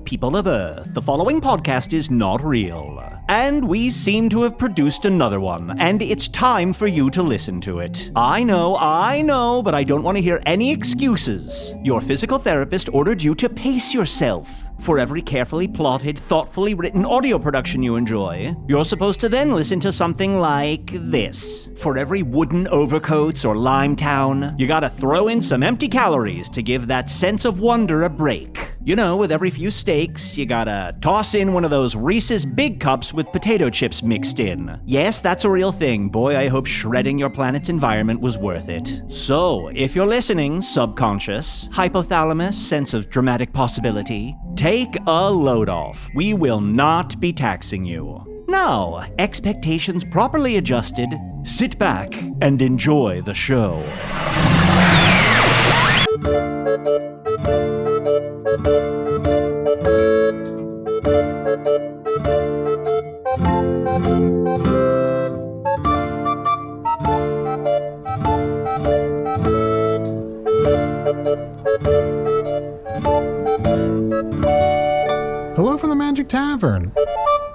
people of Earth, the following podcast is not real. And we seem to have produced another one, and it's time for you to listen to it. I know, but I don't want to hear any excuses. Your physical therapist ordered you to pace yourself. For every carefully plotted, thoughtfully written audio production you enjoy, you're supposed to then listen to something like this. For every wooden overcoats or Limetown, you gotta throw in some empty calories to give that sense of wonder a break. You know, with every few steaks, you gotta toss in one of those Reese's Big Cups with potato chips mixed in. Yes, that's a real thing. Boy, I hope shredding your planet's environment was worth it. So, if you're listening, subconscious, hypothalamus, sense of dramatic possibility, take a load off. We will not be taxing you. Now, expectations properly adjusted, sit back and enjoy the show. Hello from the Magic Tavern,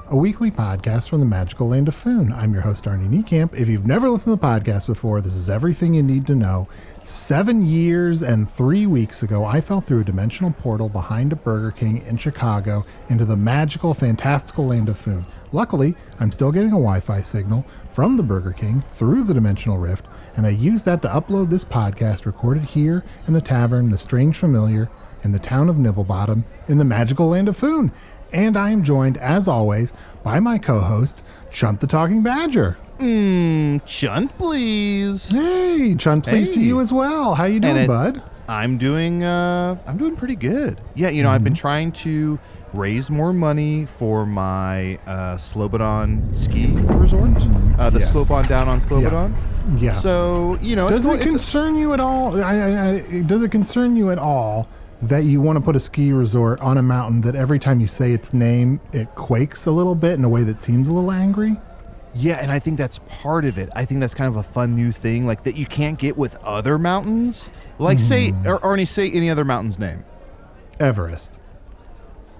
a weekly podcast from the magical land of Foon. I'm your host, Arnie Niekamp. If you've never listened to the podcast before, this is everything you need to know. 7 years and 3 weeks ago, I fell through a dimensional portal behind a Burger King in Chicago into the magical, fantastical land of Foon. Luckily, I'm still getting a Wi-Fi signal from the Burger King through the dimensional rift, and I used that to upload this podcast recorded here in the tavern, the Strange Familiar, in the town of Nibblebottom, in the magical land of Foon. And I am joined, as always, by my co-host, Chunt the Talking Badger. Chunt, please. Hey, Chunt, please to you as well. How you doing, bud? I'm doing pretty good. Yeah, I've been trying to raise more money for my Slobodan ski resort. The Yes. slope-on down on Slobodan. Yeah. So, does it concern you at all? Does it concern you at all that you want to put a ski resort on a mountain that every time you say its name, it quakes a little bit in a way that seems a little angry? Yeah, and I think that's part of it. I think that's kind of a fun new thing, like that you can't get with other mountains. Like Arnie, say any other mountain's name. Everest.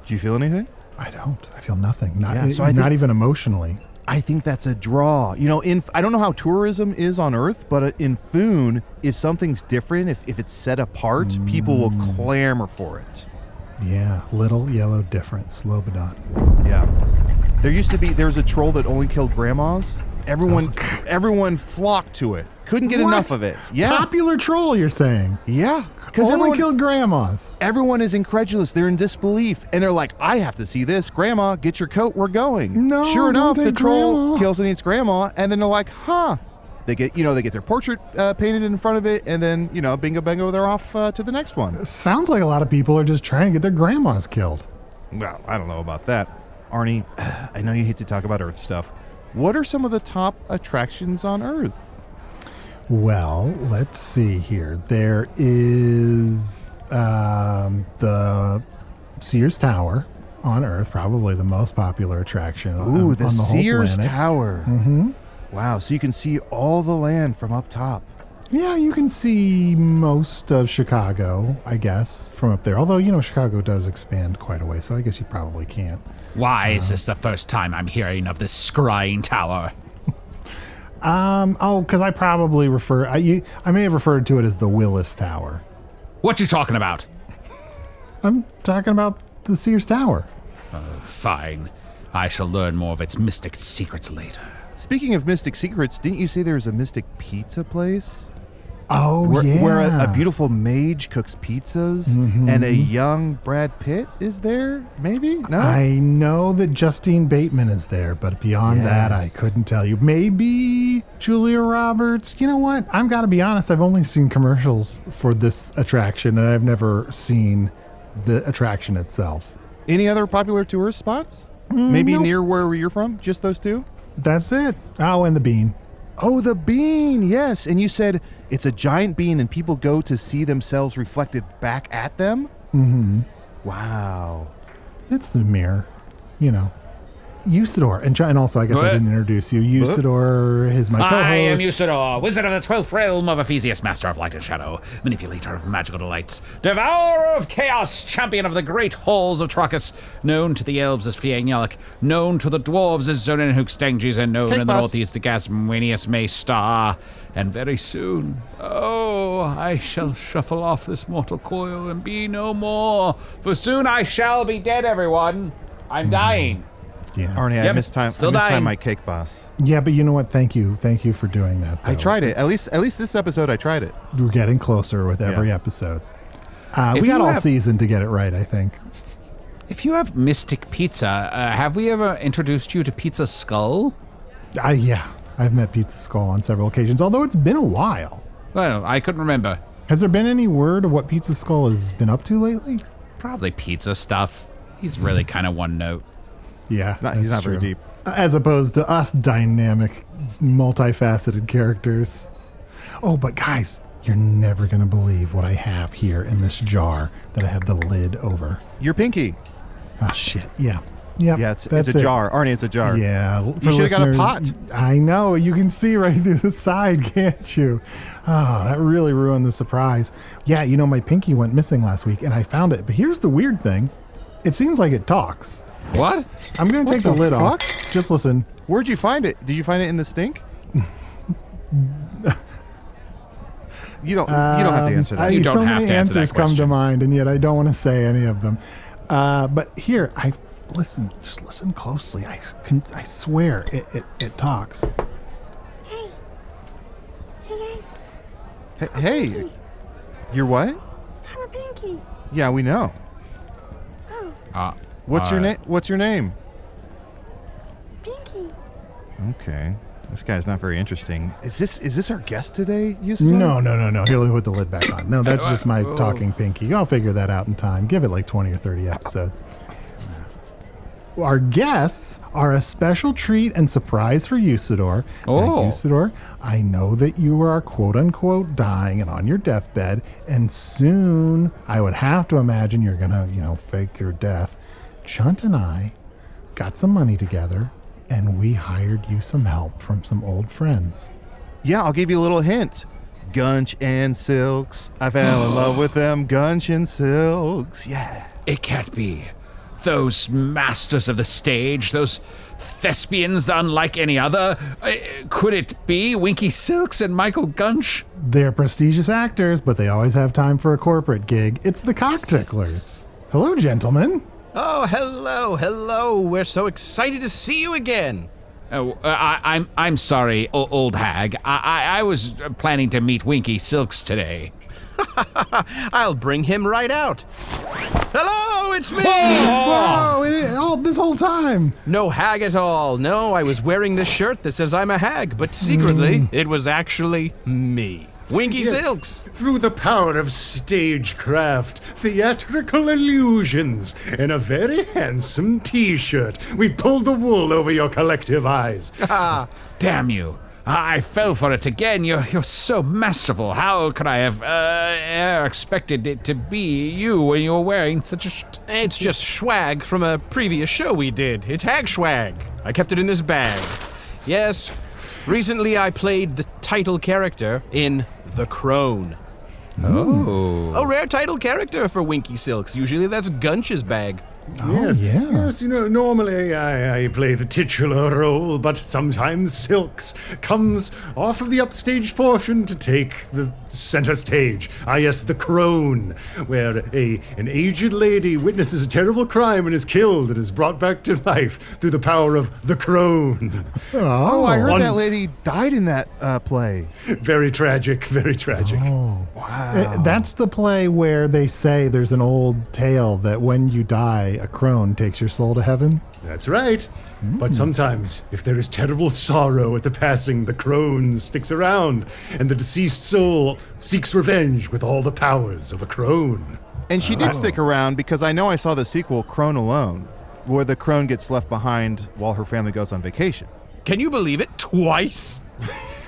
Do you feel anything? I don't. I feel nothing. Not even emotionally. I think that's a draw. I don't know how tourism is on Earth, but in Foon, if something's different, if it's set apart, people will clamor for it. Yeah, little yellow different, Slobodan. Yeah. There was a troll that only killed grandmas. Everyone flocked to it. Couldn't get enough of it. Yeah. Popular troll, you're saying? Yeah. Because only killed grandmas. Everyone is incredulous. They're in disbelief. And they're like, I have to see this. Grandma, get your coat. We're going. No, sure enough, the troll grandma kills and eats grandma. And then they're like, huh. They get their portrait painted in front of it. And then, bingo, bango, they're off to the next one. Sounds like a lot of people are just trying to get their grandmas killed. Well, I don't know about that. Arnie, I know you hate to talk about Earth stuff. What are some of the top attractions on Earth? Well, let's see here. There is the Sears Tower on Earth, probably the most popular attraction. Ooh, the on the Sears whole planet. Tower. Mm-hmm. Wow, so you can see all the land from up top. Yeah, you can see most of Chicago, I guess, from up there. Although, Chicago does expand quite a way, so I guess you probably can't. Why is this the first time I'm hearing of this scrying tower? Because I probably I may have referred to it as the Willis Tower. What you talking about? I'm talking about the Sears Tower. Fine. I shall learn more of its mystic secrets later. Speaking of mystic secrets, didn't you say there was a mystic pizza place? Oh, yeah. Where a a beautiful mage cooks pizzas and a young Brad Pitt is there, maybe? No? I know that Justine Bateman is there, but beyond that, I couldn't tell you. Maybe Julia Roberts. You know what? I've got to be honest. I've only seen commercials for this attraction, and I've never seen the attraction itself. Any other popular tourist spots? Maybe near where you're from? Just those two? That's it. Oh, and the Bean. Oh, the bean, yes. And you said it's a giant bean and people go to see themselves reflected back at them? Mm-hmm. Wow. It's the mirror, Usidore, and also I guess I didn't introduce you. Usidore is my co-host. I am Usidore, wizard of the 12th realm of Ephesius, master of light and shadow, manipulator of magical delights, devourer of chaos, champion of the great halls of Trachis, known to the elves as Fiangyalak, known to the dwarves as Zonin and Hookstanges, and known in the northeast as Gasmwinius Maystar. And very soon, I shall shuffle off this mortal coil and be no more, for soon I shall be dead, everyone. I'm dying. Yeah. Arnie, I missed time my cake boss. Yeah, but you know what? Thank you for doing that. Though. I tried it. At least this episode, I tried it. We're getting closer with every episode. We got all season to get it right, I think. If you have Mystic Pizza, have we ever introduced you to Pizza Skull? Yeah, I've met Pizza Skull on several occasions, although it's been a while. Well, I couldn't remember. Has there been any word of what Pizza Skull has been up to lately? Probably pizza stuff. He's really kind of one note. Yeah, he's not very deep. As opposed to us dynamic, multifaceted characters. Oh, but guys, you're never going to believe what I have here in this jar that I have the lid over. Your pinky. Oh, shit. Yeah. Yep, yeah, it's a jar. Arnie, it's a jar. Yeah. You should have got a pot. I know. You can see right through the side, can't you? Oh, that really ruined the surprise. Yeah, my pinky went missing last week, and I found it. But here's the weird thing. It seems like it talks. What? I'm going to take the lid off. Just listen. Where'd you find it? Did you find it in the stink? You don't have to answer that. You don't so have many to answer answers that come to mind, and yet I don't want to say any of them. But here, just listen closely. I swear it talks. Hey guys. Hey. You're what? I'm a pinky. Yeah, we know. Oh. What's your name? What's your name? Pinky. Okay. This guy's not very interesting. Is this our guest today, Usidore? No. Here, let me put the lid back on. No, that's just my talking pinky. I'll figure that out in time. Give it like 20 or 30 episodes. Our guests are a special treat and surprise for Usidore. Oh. Now, Usidore, I know that you are quote-unquote dying and on your deathbed, and soon I would have to imagine you're going to, fake your death. Chunt and I got some money together, and we hired you some help from some old friends. Yeah, I'll give you a little hint. Gunch and Silks. I fell in love with them. Gunch and Silks. Yeah. It can't be. Those masters of the stage, those thespians unlike any other. Could it be Winky Silks and Michael Gunch? They're prestigious actors, but they always have time for a corporate gig. It's the Cockticklers. Hello, gentlemen. Oh, hello. We're so excited to see you again. Oh, I'm sorry, old hag. I was planning to meet Winky Silks today. I'll bring him right out. Hello, it's me! Whoa, this whole time. No hag at all. No, I was wearing this shirt that says I'm a hag, but secretly, it was actually me. Winky Silks. Through the power of stagecraft, theatrical illusions, and a very handsome t-shirt, we pulled the wool over your collective eyes. Damn you. I fell for it again. You're so masterful. How could I have expected it to be you when you were wearing such a shirt? It's just swag from a previous show we did. It's hag swag. I kept it in this bag. Yes, recently I played the title character in The Crone. Oh. A rare title character for Winky Silks. Usually that's Gunch's bag. Yes, yeah. yes, normally I play the titular role, but sometimes Silks comes off of the upstage portion to take the center stage. Yes, The Crone, where an aged lady witnesses a terrible crime and is killed and is brought back to life through the power of The Crone. Oh, I heard that lady died in that play. Very tragic, very tragic. Oh, wow. That's the play where they say there's an old tale that when you die, a crone takes your soul to heaven. That's right. But sometimes, if there is terrible sorrow at the passing, the crone sticks around, and the deceased soul seeks revenge with all the powers of a crone. And she did stick around because I know I saw the sequel, Crone Alone, where the crone gets left behind while her family goes on vacation. Can you believe it? Twice?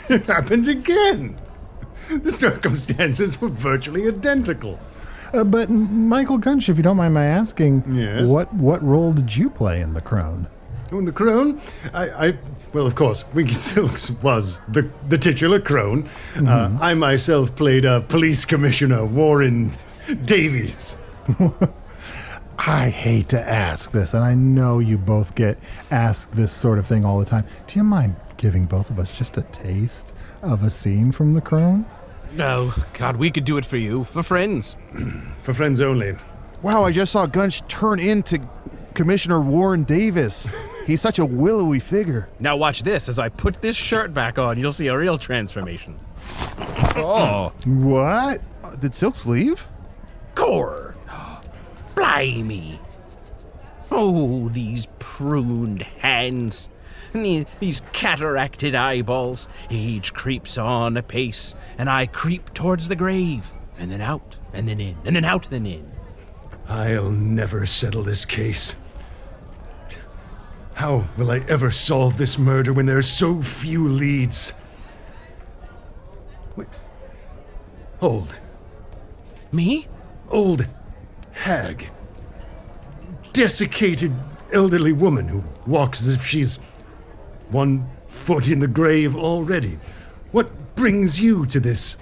It happened again. The circumstances were virtually identical. But Michael Gunch, if you don't mind my asking, Yes? what role did you play in The Crone? the crone? Well, of course, Winky Silks was the titular crone. I myself played Police Commissioner Warren Davies. I hate to ask this, and I know you both get asked this sort of thing all the time. Do you mind giving both of us just a taste of a scene from The Crone? Oh, God, we could do it for you, for friends. For friends only. Wow, I just saw Gunch turn into Commissioner Warren Davis. He's such a willowy figure. Now watch this. As I put this shirt back on, you'll see a real transformation. Oh. What? Did Silks leave? Core! Blimey! Oh, these pruned hands. And these cataracted eyeballs. Age creeps on apace, and I creep towards the grave. And then out, and then in, and then out, then in. I'll never settle this case. How will I ever solve this murder when there are so few leads? Wait. Hold. Me? Old hag. Desiccated elderly woman who walks as if she's 1 foot in the grave already. What brings you to this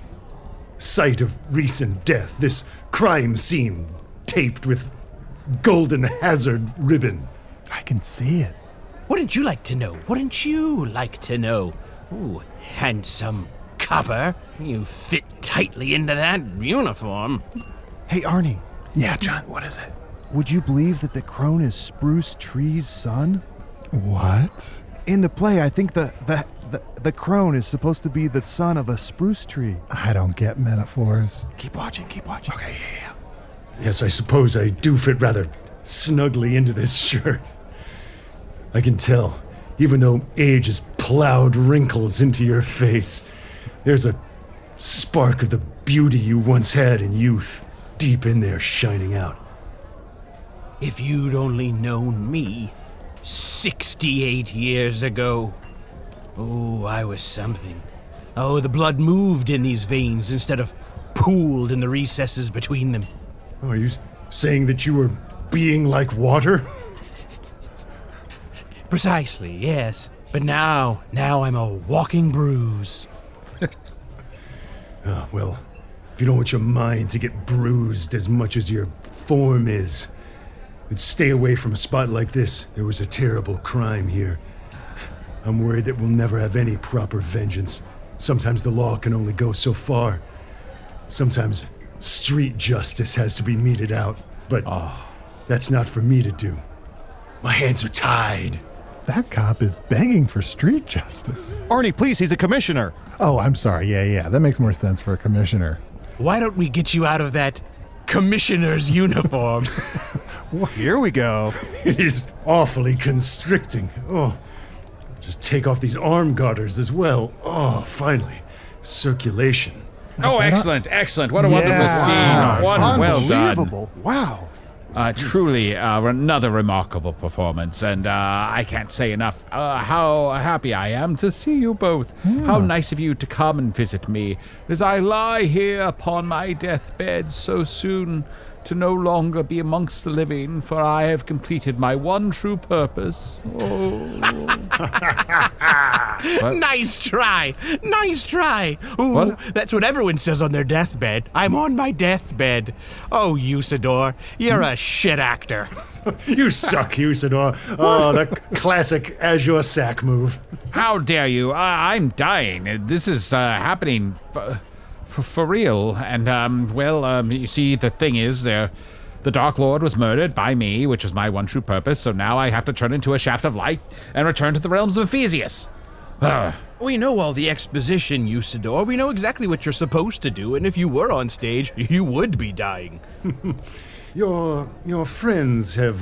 site of recent death, this crime scene taped with golden hazard ribbon? I can see it. Wouldn't you like to know? Wouldn't you like to know? Ooh, handsome copper. You fit tightly into that uniform. Hey, Arnie, Yeah, John, what is it? would you believe that the crone is Spruce Tree's son? What? In the play, I think the crone is supposed to be the son of a spruce tree. I don't get metaphors. Keep watching. Okay, yeah. Yes, I suppose I do fit rather snugly into this shirt. I can tell, even though age has plowed wrinkles into your face, there's a spark of the beauty you once had in youth deep in there shining out. If you'd only known me 68 years ago. Oh, I was something. Oh, the blood moved in these veins instead of pooled in the recesses between them. Oh, are you saying that you were being like water? Precisely, yes. But now I'm a walking bruise. Well, if you don't want your mind to get bruised as much as your form is, then stay away from a spot like this. There was a terrible crime here. I'm worried that we'll never have any proper vengeance. Sometimes the law can only go so far. Sometimes street justice has to be meted out. But that's not for me to do. My hands are tied. That cop is begging for street justice. Arnie, please, he's a commissioner. Oh, I'm sorry. Yeah. That makes more sense for a commissioner. Why don't we get you out of that commissioner's uniform? Here we go. It is awfully constricting. Oh, just take off these arm garters as well. Oh, finally. Circulation. Oh, excellent. What a wonderful scene. Well done. Unbelievable. Wow. Truly another remarkable performance, and I can't say enough how happy I am to see you both. How nice of you to come and visit me as I lie here upon my deathbed so soon to no longer be amongst the living, for I have completed my one true purpose. Oh. Nice try. Ooh, What? That's what everyone says on their deathbed. I'm on my deathbed. Oh, Usidore, you're a shit actor. You suck, Usidore. Oh, the classic Azure sack move. How dare you? I'm dying. This is happening for real. And, you see, the thing is, the Dark Lord was murdered by me, which was my one true purpose, so now I have to turn into a shaft of light and return to the realms of Ephesius. We know all the exposition, Usidore. We know exactly what you're supposed to do, and if you were on stage, you would be dying. Your friends have,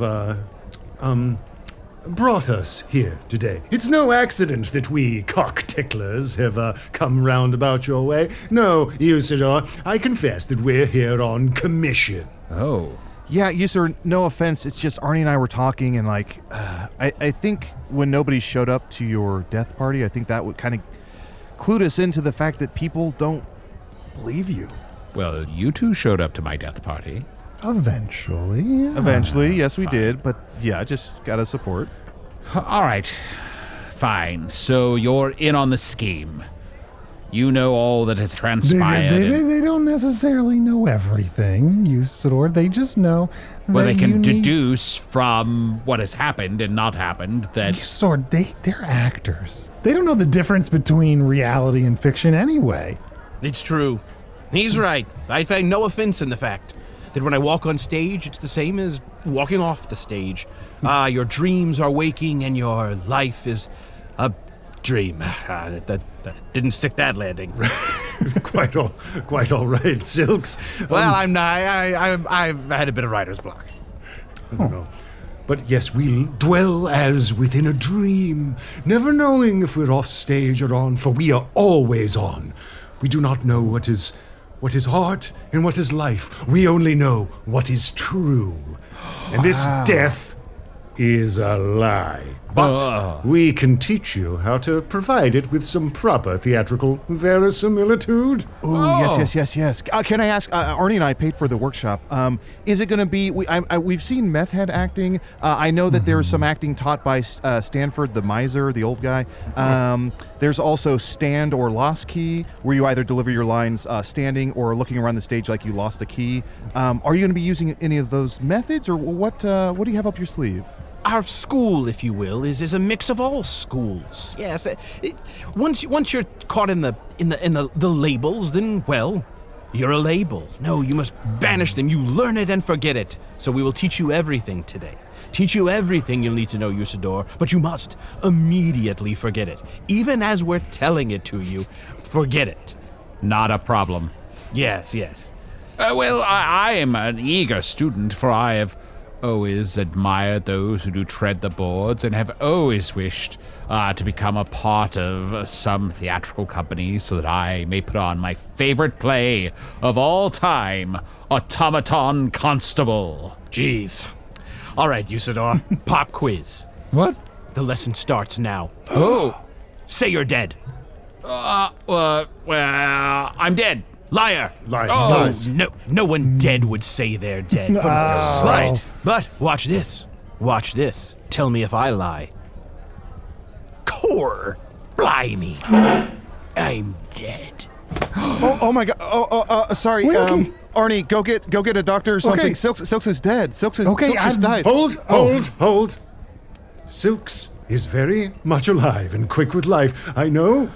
brought us here today. It's no accident that we cock ticklers have, come round about your way. No, Usidore, I confess that we're here on commission. Oh. Yeah, you sir, no offense. It's just Arnie and I were talking, and I think when nobody showed up to your death party, I think that would kind of clued us into the fact that people don't believe you. Well, you two showed up to my death party. Eventually. Yeah. Eventually, yes, we did, but yeah, just gotta support. All right. Fine. So you're in on the scheme. You know all that has transpired. They don't necessarily know everything, Usidore. They just know Well, that they can you need- deduce from what has happened and not happened that... Usidore, they're actors. They don't know the difference between reality and fiction anyway. It's true. He's right. I find no offense in the fact that when I walk on stage, it's the same as walking off the stage. Your dreams are waking and your life is a dream. That didn't stick that landing. Quite all right, Silks. Well, I'm not. I've had a bit of writer's block. I don't know. But yes, we dwell as within a dream, never knowing if we're off stage or on, for we are always on. We do not know what is art and what is life. We only know what is true. And this death is a lie. But we can teach you how to provide it with some proper theatrical verisimilitude. Ooh, yes. Can I ask, Arnie and I paid for the workshop. Is it going to be, we've seen meth head acting. I know that there's some acting taught by Stanford, the miser, the old guy. There's also stand or lost key, where you either deliver your lines standing or looking around the stage like you lost a key. Are you going to be using any of those methods, or what do you have up your sleeve? Our school, if you will, is a mix of all schools. Yes. Once you're caught in the labels, then well, you're a label. No, you must banish them. You learn it and forget it. So we will teach you everything today. Teach you everything you'll need to know, Usidore, but you must immediately forget it. Even as we're telling it to you, forget it. Not a problem. Yes. Well, I am an eager student, for I have always admired those who do tread the boards and have always wished to become a part of some theatrical company so that I may put on my favorite play of all time, Automaton Constable. Jeez. All right, Usidore, pop quiz. What? The lesson starts now. Oh. Say you're dead. Well, I'm dead. Liar. Lies. No one dead would say they're dead. But watch this. Watch this. Tell me if I lie. Core. Blimey. I'm dead. Oh my God! Sorry. Winky. Arnie, go get a doctor or something. Okay. Silks is dead. Silks Okay, just died. Hold. Silks is very much alive and quick with life. I know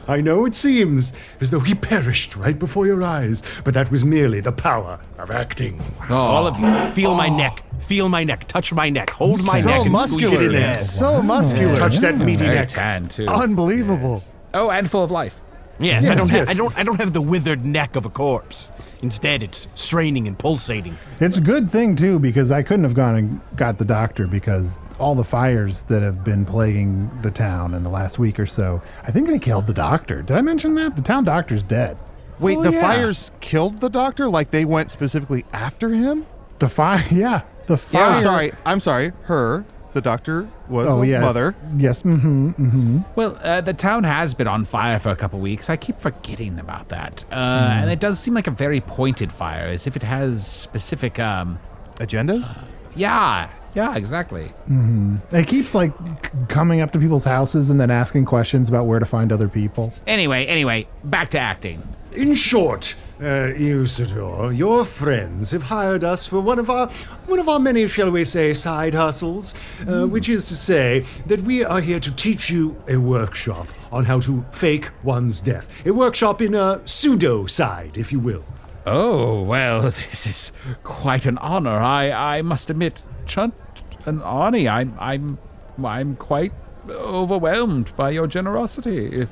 it seems as though he perished right before your eyes, but that was merely the power of acting. All of you, feel my neck. Feel my neck. Touch my neck. Hold my So neck and muscular. squeeze it in there. So muscular. Touch that meaty Very neck. tan, too. Unbelievable. Oh, and full of life. Yes, Yes, I don't have the withered neck of a corpse. Instead, it's straining and pulsating. It's a good thing, too, because I couldn't have gone and got the doctor because all the fires that have been plaguing the town in the last week or so, I think they killed the doctor. Did I mention that? The town doctor's dead. Wait, Oh, the yeah. fires killed the doctor? Like they went specifically after him? The fire, yeah. The fire. I'm sorry. Her, the doctor, was Oh, a yes. mother. Yes, Well, the town has been on fire for a couple weeks. I keep forgetting about that. And it does seem like a very pointed fire, as if it has specific, Agendas? Yeah, exactly. It keeps, like, coming up to people's houses and then asking questions about where to find other people. Anyway, back to acting. In short, Usidore, your friends have hired us for one of our many, shall we say, side hustles, which is to say that we are here to teach you a workshop on how to fake one's death. A workshop in a pseudo-side, if you will. Oh, well, this is quite an honor. I must admit, Chunt and Arnie, I'm quite overwhelmed by your generosity.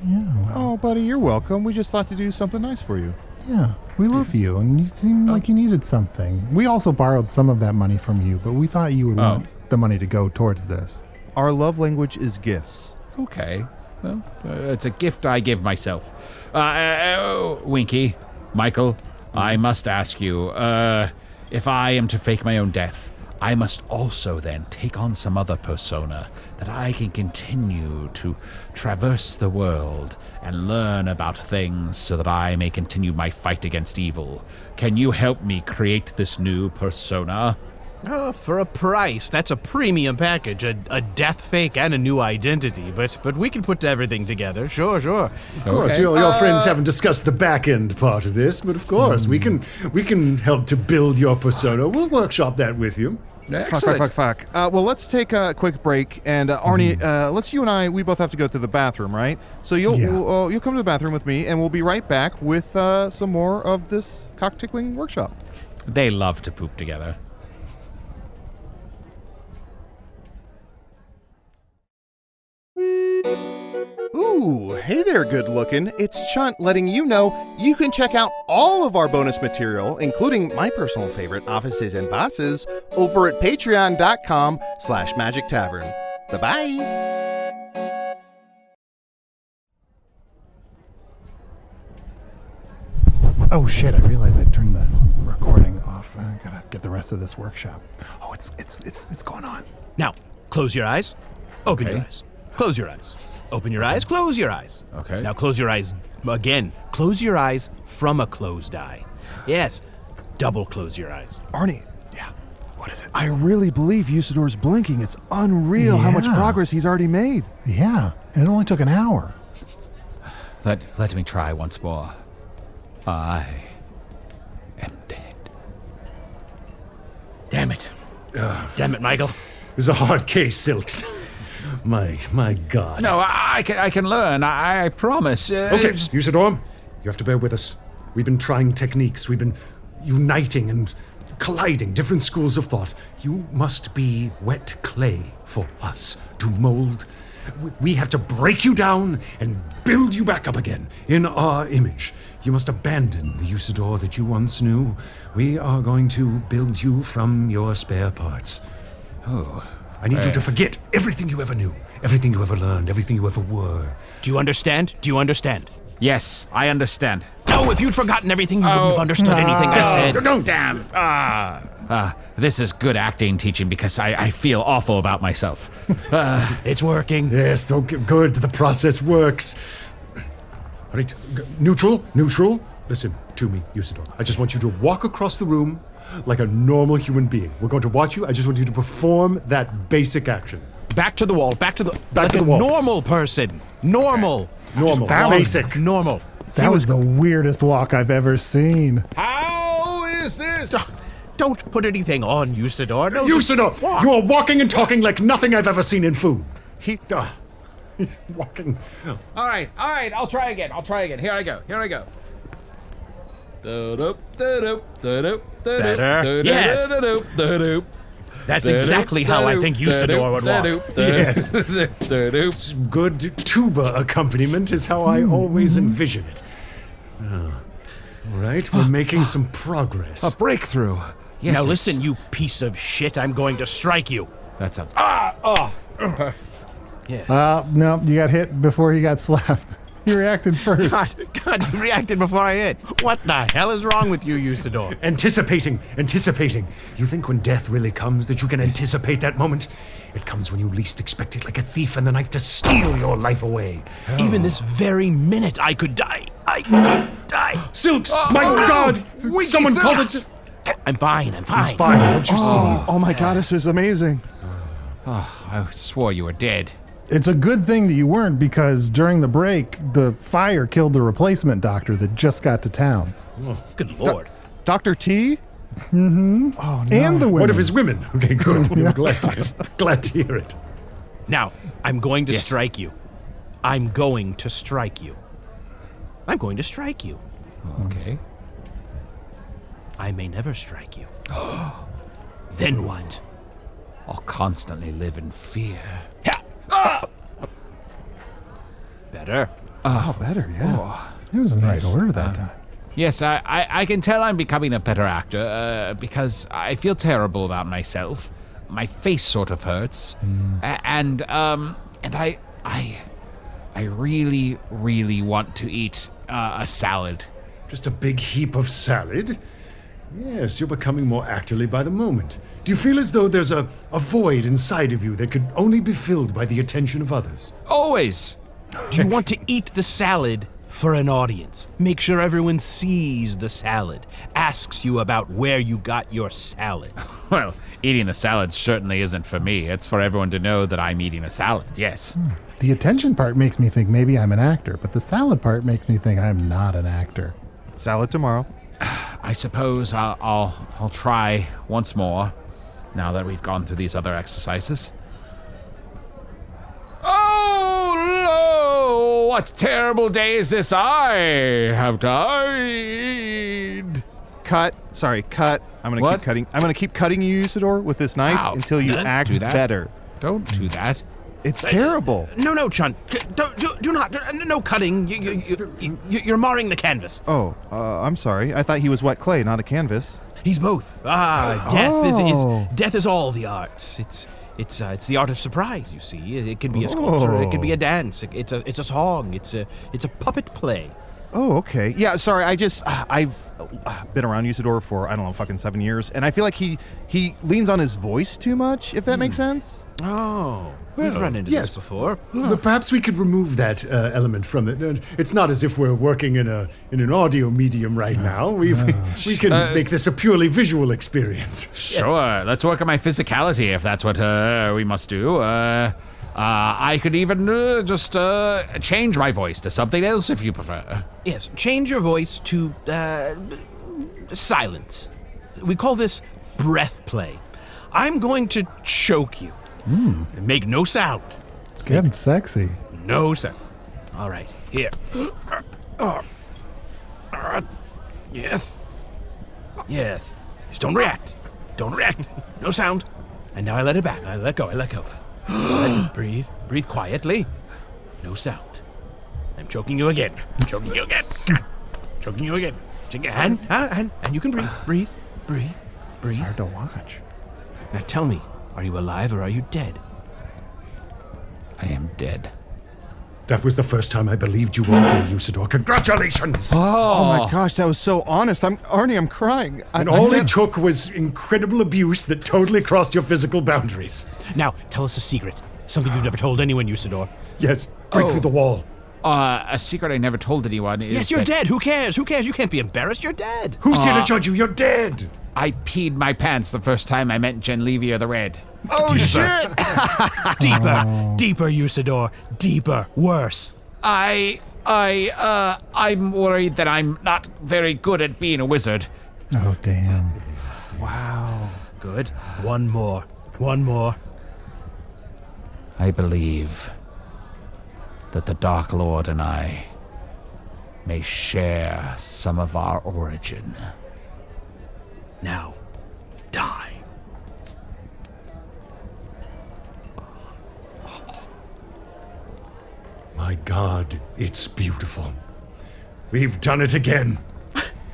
Oh, buddy, you're welcome. We just thought to do something nice for you. Yeah, we love you, and you seem like you needed something. We also borrowed some of that money from you, but we thought you would want the money to go towards this. Our love language is gifts. Okay. Well, it's a gift I give myself. Winky, Michael, I must ask you, if I am to fake my own death, I must also then take on some other persona that I can continue to traverse the world and learn about things so that I may continue my fight against evil. Can you help me create this new persona? For a price, that's a premium package, a death fake and a new identity. But we can put everything together. Sure. Of course, your friends haven't discussed the back end part of this, but of course we can help to build your persona. We'll workshop that with you. Fuck. Well, let's take a quick break, and Arnie, you and I, we both have to go to the bathroom, right? So you'll come to the bathroom with me, and we'll be right back with some more of this cock-tickling workshop. They love to poop together. Ooh, hey there, good looking. It's Chunt letting you know you can check out all of our bonus material, including my personal favorite, Offices and Bosses, over at patreon.com/Magic Tavern. Bye-bye. Oh shit, I realized I turned the recording off. I gotta get the rest of this workshop. Oh, it's going on. Now, close your eyes. Open your eyes. Close your eyes. Open your eyes. Close your eyes. Okay. Now close your eyes again. Close your eyes from a closed eye. Yes. Double close your eyes. Arnie, Yeah. What is it? I really believe Usidore's blinking. It's unreal how much Yeah. progress he's already made. Yeah, and it only took an hour. Let me try once more. I am dead. Damn it. Damn it, Michael. It's a hard case, Silks. My God. No, I can learn. I promise. Okay, Usidore, you have to bear with us. We've been trying techniques. We've been uniting and colliding different schools of thought. You must be wet clay for us to mold. We have to break you down and build you back up again in our image. You must abandon the Usidore that you once knew. We are going to build you from your spare parts. Oh. I need you to forget everything you ever knew, everything you ever learned, everything you ever were. Do you understand? Do you understand? Yes, I understand. No, if you'd forgotten everything, you wouldn't have understood anything I said. No, Damn. This is good acting teaching because I feel awful about myself. It's working. yes, so good. The process works. All right, neutral. Listen to me, Usidore. I just want you to walk across the room like a normal human being. We're going to watch you. I just want you to perform that basic action. Back to the wall. Back to the the wall. Normal person. Normal. Normal, basic. Normal. That was the weirdest walk I've ever seen. How is this? Don't put anything on, Usidore. No, Usidore, you are walking and talking like nothing I've ever seen in food. He's walking. All right. I'll try again. Here I go. Better. Yes. That's exactly how I think Usidore would walk. Yes. Good tuba accompaniment is how I always envision it. All right, we're making some progress. A breakthrough. Yes. Now listen, you piece of shit. I'm going to strike you. That sounds. Yes. No, you got hit before you got slapped. You reacted first. God, you reacted before I hit. What the hell is wrong with you, Usidore? Anticipating. You think when death really comes that you can anticipate that moment? It comes when you least expect it, like a thief in the night to steal your life away. Even this very minute, I could die. Silks! My God! Winky Someone called Silks! it. I'm fine. He's fine, don't you see? Oh my God, this is amazing. I swore you were dead. It's a good thing that you weren't, because during the break, the fire killed the replacement doctor that just got to town. Good Lord. Dr. T? And the women. One of his women. Okay, good. I'm glad to hear it. Now, I'm going to strike you. I'm going to strike you. Okay. I may never strike you. Then what? I'll constantly live in fear. Better. Oh, better, yeah. It was in the right order that time. Yes, I can tell I'm becoming a better actor because I feel terrible about myself. My face sort of hurts, and I really, really want to eat a salad. Just a big heap of salad? Yes, you're becoming more actorly by the moment. Do you feel as though there's a void inside of you that could only be filled by the attention of others? Always. Do you want to eat the salad for an audience. Make sure everyone sees the salad. Asks you about where you got your salad. Well, eating the salad certainly isn't for me. It's for everyone to know that I'm eating a salad, yes. The attention part makes me think maybe I'm an actor, but the salad part makes me think I'm not an actor. Salad tomorrow. I suppose I'll try once more, now that we've gone through these other exercises. Oh, what terrible day is this? I have died. Cut. Sorry, cut. I'm gonna What? keep cutting. I'm gonna keep cutting you, Usidore, with this knife Ow. until you Don't act do that. better. Don't do that. It's terrible. No, Chunt. Do not. No cutting. You're marring the canvas. Oh, I'm sorry. I thought he was wet clay, not a canvas. He's both. Death is all the arts. It's the art of surprise. You see, it can be a sculpture, it can be a dance, it's a song, it's a puppet play. Oh, okay. Yeah, sorry. I've been around Usidore for, I don't know, fucking 7 years, and I feel like he leans on his voice too much, if that makes sense. Oh, we've run into yes. this before. But perhaps we could remove that element from it. It's not as if we're working in an audio medium right now. We can make this a purely visual experience. Sure, let's work on my physicality if that's what we must do. I could even just change my voice to something else if you prefer. Yes, change your voice to silence. We call this breath play. I'm going to choke you. Make no sound. It's getting sexy. No sound. All right, here. Yes. Yes. Just don't react. Don't react. No sound. And now I let it back. I let go. Breathe. Breathe quietly. No sound. I'm choking you again. Choking you again. Choking you again. And you can breathe. Breathe. It's hard to watch. Now tell me, are you alive or are you dead? I am dead. That was the first time I believed you all day, Usidore. Congratulations! Oh my gosh, that was so honest. Arnie, I'm crying. And all it took was incredible abuse that totally crossed your physical boundaries. Now, tell us a secret. Something you've never told anyone, Usidore. Yes, break through the wall. A secret I never told anyone is Yes, you're that dead. Who cares? You can't be embarrassed. You're dead. Who's here to judge you? You're dead! I peed my pants the first time I met Genlevia the Red. Oh, shit! Deeper, Usidore. Deeper. Worse. I'm worried that I'm not very good at being a wizard. Oh, damn. Wow. Good. One more. I believe that the Dark Lord and I may share some of our origin. Now, die. My God, it's beautiful. We've done it again.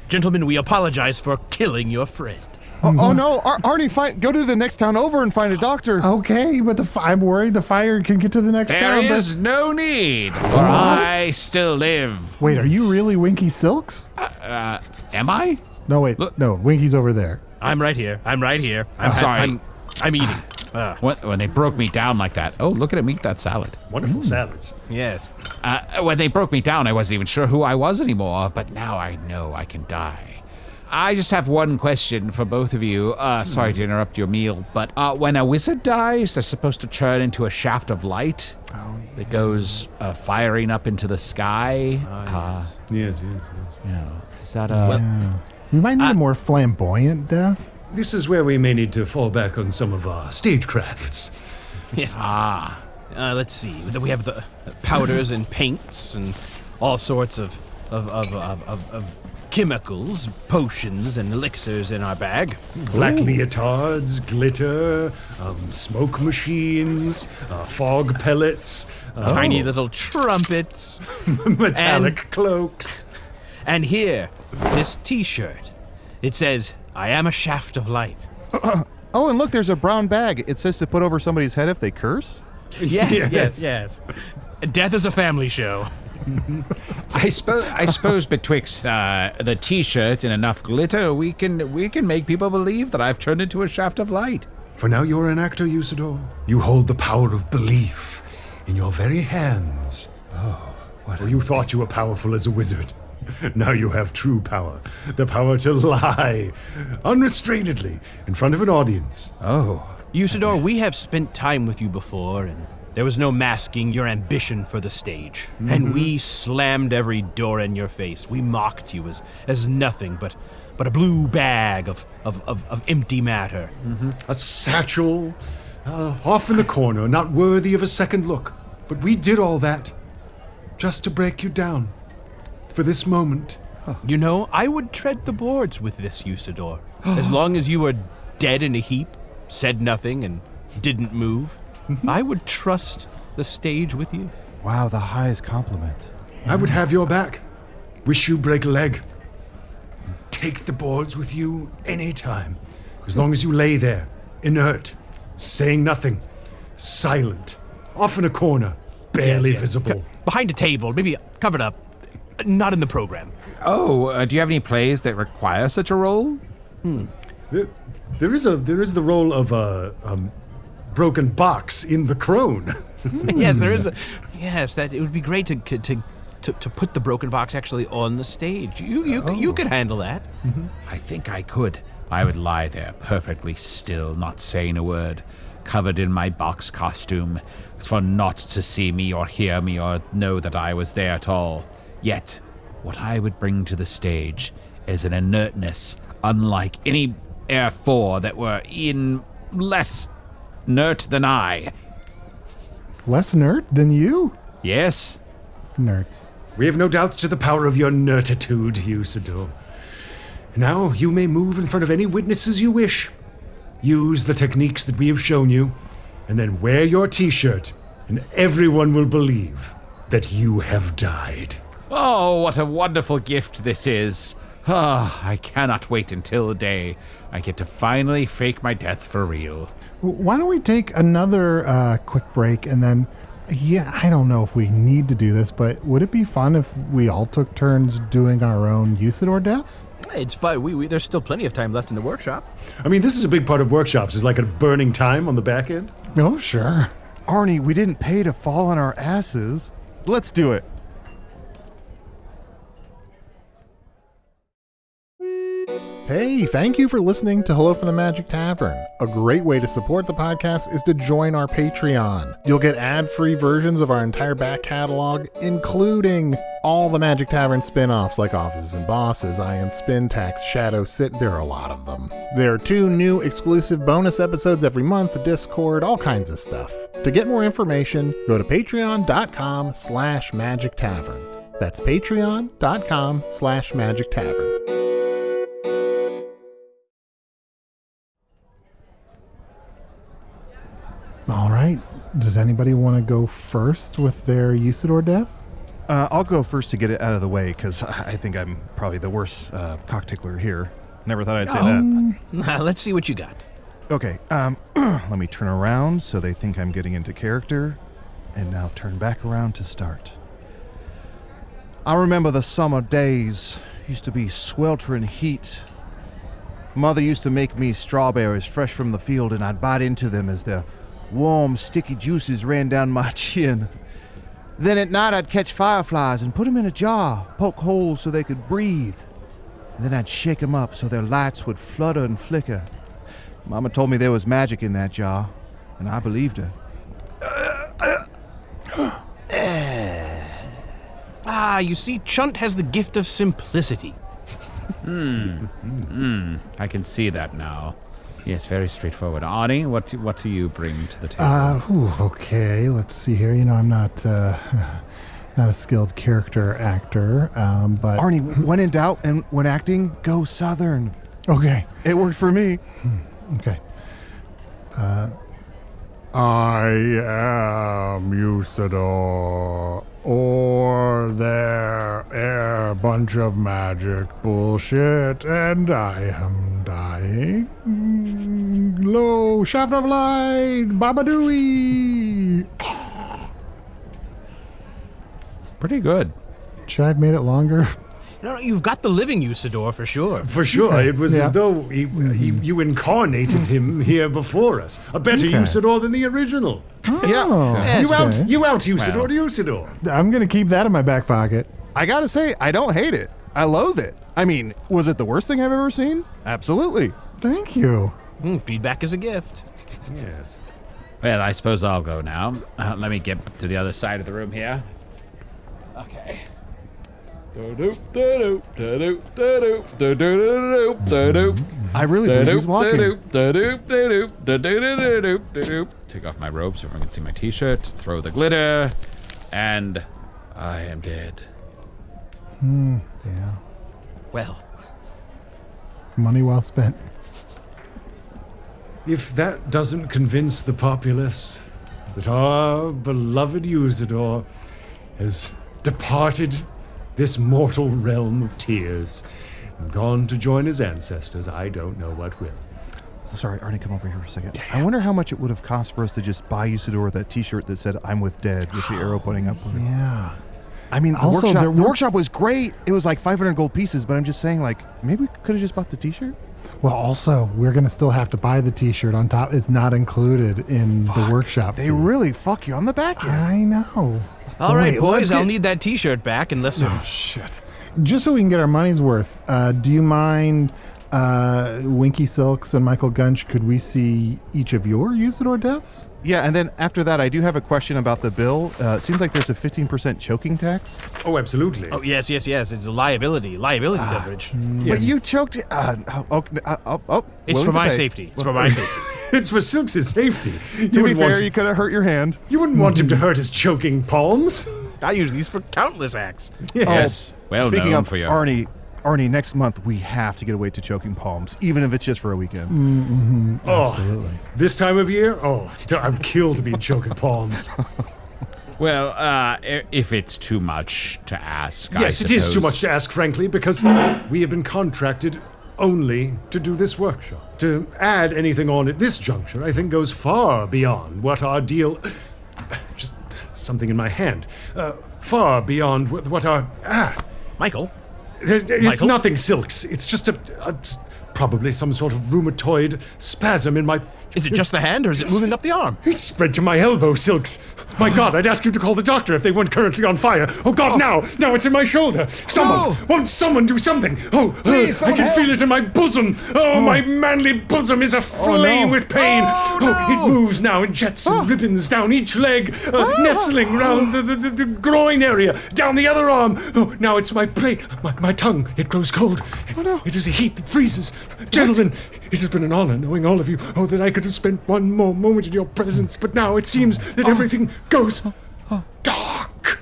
Gentlemen, we apologize for killing your friend. Oh no, Arnie, go to the next town over and find a doctor. Okay, but I'm worried the fire can get to the next There town. is no need, for I still live. Wait, are you really Winky Silks? Am I? No, wait. Look. No, Winky's over there. I'm right here. I'm sorry. I'm eating. When they broke me down like that. Oh, look at him eat that salad. Wonderful salads. Yes. When they broke me down, I wasn't even sure who I was anymore, but now I know I can die. I just have one question for both of you. Sorry to interrupt your meal, but when a wizard dies, they're supposed to turn into a shaft of light that goes firing up into the sky. Yes. Is that We might need a more flamboyant death. This is where we may need to fall back on some of our stagecrafts. Yes. Let's see. We have the powders and paints and all sorts of chemicals, potions, and elixirs in our bag. Black leotards, glitter, smoke machines, fog pellets, Tiny little trumpets. metallic cloaks. And here, this T-shirt. It says, "I am a shaft of light." Oh, and look, there's a brown bag. It says to put over somebody's head if they curse. Yes. Death is a family show. I suppose betwixt the T-shirt and enough glitter, we can make people believe that I've turned into a shaft of light. For now you're an actor, Usidore. You hold the power of belief in your very hands. Well, you thought you were powerful as a wizard. Now you have true power. The power to lie unrestrainedly in front of an audience. Oh. Usidore, we have spent time with you before, and there was no masking your ambition for the stage. And we slammed every door in your face. We mocked you as nothing but a blue bag of empty matter. A satchel off in the corner, not worthy of a second look. But we did all that just to break you down for this moment. You know, I would tread the boards with this Usidore. As long as you were dead in a heap, said nothing, and didn't move, I would trust the stage with you. Wow, the highest compliment. I would have your back. Wish you break a leg. Take the boards with you anytime. As long as you lay there, inert, saying nothing, silent, off in a corner, barely visible. Behind a table, maybe covered up, not in the program. Oh, do you have any plays that require such a role? There is the role of a broken box in the crone. Yes, there is. Yes, that it would be great to put the broken box actually on the stage. You could handle that. I think I could. I would lie there perfectly still, not saying a word, covered in my box costume, for not to see me or hear me or know that I was there at all. Yet, what I would bring to the stage is an inertness unlike any Air 4 that were in less inert than I. Less nerd than you? Yes? Nerds. We have no doubts to the power of your nerditude, Usidore. Now you may move in front of any witnesses you wish. Use the techniques that we have shown you, and then wear your t-shirt, and everyone will believe that you have died. Oh, what a wonderful gift this is. I cannot wait until the day I get to finally fake my death for real. Why don't we take another quick break and then, I don't know if we need to do this, but would it be fun if we all took turns doing our own Usidore deaths? It's fine. There's still plenty of time left in the workshop. I mean, this is a big part of workshops. Is like a burning time on the back end. Oh, sure. Arnie, we didn't pay to fall on our asses. Let's do it. Hey, thank you for listening to Hello from the Magic Tavern. A great way to support the podcast is to join our Patreon. You'll get ad-free versions of our entire back catalog, including all the Magic Tavern spin-offs like Offices and Bosses, I Am Spin, Tax, Shadow, Sit. There are a lot of them. There are 2 new exclusive bonus episodes every month, Discord, all kinds of stuff. To get more information, go to patreon.com/Magic Tavern. That's patreon.com/Magic Tavern. All right. Does anybody want to go first with their Usidore death? I'll go first to get it out of the way, because I think I'm probably the worst cocktickler here. Never thought I'd say that. Let's see what you got. Okay, let me turn around so they think I'm getting into character, and now turn back around to start. I remember the summer days. Used to be sweltering heat. Mother used to make me strawberries fresh from the field, and I'd bite into them as their warm, sticky juices ran down my chin. Then at night I'd catch fireflies and put them in a jar, poke holes so they could breathe. And then I'd shake them up so their lights would flutter and flicker. Mama told me there was magic in that jar, and I believed her. You see, Chunt has the gift of simplicity. I can see that now. Yes, very straightforward. Arnie, what do you bring to the table? Okay, let's see here. I'm not a skilled character actor, but... Arnie, when in doubt and when acting, go Southern. Okay. It worked for me. Okay. I am Usidore, or there a bunch of magic bullshit, and I am dying. Lo, shaft of light, babadooey. Pretty good. Should I have made it longer? No, you've got the living Usidore for sure. For sure, Okay. it was Yeah. as though you incarnated him here before us. A better Okay. Usidore than the original. Oh, Yeah. You out, okay. you out, Usidore, Usidore. I'm going to keep that in my back pocket. I gotta say, I don't hate it. I loathe it. I mean, was it the worst thing I've ever seen? Absolutely. Thank you. Feedback is a gift. Yes. Well, I suppose I'll go now. Let me get to the other side of the room here. Okay. I really believe he's walking. Take off my robe so everyone can see my t-shirt. Throw the glitter. And I am dead. Yeah. Well, Money well spent. If that doesn't convince the populace that our beloved Usidore has departed this mortal realm of tears and gone to join his ancestors, I don't know what will. So sorry, Arnie, come over here for a second. I wonder how much it would have cost for us to just buy Usidore that T-shirt that said "I'm with Dead" with the arrow pointing up. Yeah. I mean, the Also, workshop, there the were- workshop was great. It was like 500 gold pieces, but I'm just saying, like, maybe we could have just bought the T-shirt. Well, also, we're going to still have to buy the T-shirt on top. It's not included in the workshop They fee. really fuck you on the back end. I know. all right, Wait, boys, let's I'll get- need that T-shirt back and listen. Oh, shit. Just so we can get our money's worth, do you mind, Winky Silks and Michael Gunch, could we see each of your Usidore deaths? Yeah, and then after that, I do have a question about the bill. It seems like there's a 15% choking tax. Oh, absolutely. Oh, yes. It's a liability coverage. But you choked. It's willing for to my pay. safety. It's for my safety. It's for Silk's safety. To be fair, you could have hurt your hand. You wouldn't want him to hurt his choking palms. I use these for countless acts. Yes. Well Speaking known of for you. Arnie, next month we have to get away to Choking Palms, even if it's just for a weekend. Absolutely. This time of year, I'm killed to be choking palms. Well, if it's too much to ask, Yes, I it is too suppose- much to ask, frankly, because we have been contracted only to do this workshop. To add anything on at this juncture, I think goes far beyond what our deal... Just something in my hand. Far beyond what our... Michael, It's Michael? nothing, Silks. It's just probably some sort of rheumatoid spasm in my... is it just the hand or is it moving up the arm? It's spread to my elbow, Silks. My God, I'd ask you to call the doctor if they weren't currently on fire. Oh God, now it's in my shoulder. Won't someone do something? I can feel it in my bosom. My manly bosom is aflame with pain. It moves now in jets and ribbons down each leg, nestling round the groin area, down the other arm. Oh, now it's my brain, my tongue. It grows cold. It is a heat that freezes. Gentlemen, it has been an honor knowing all of you. Oh, that I could have spent one more moment in your presence, but now it seems that everything goes dark.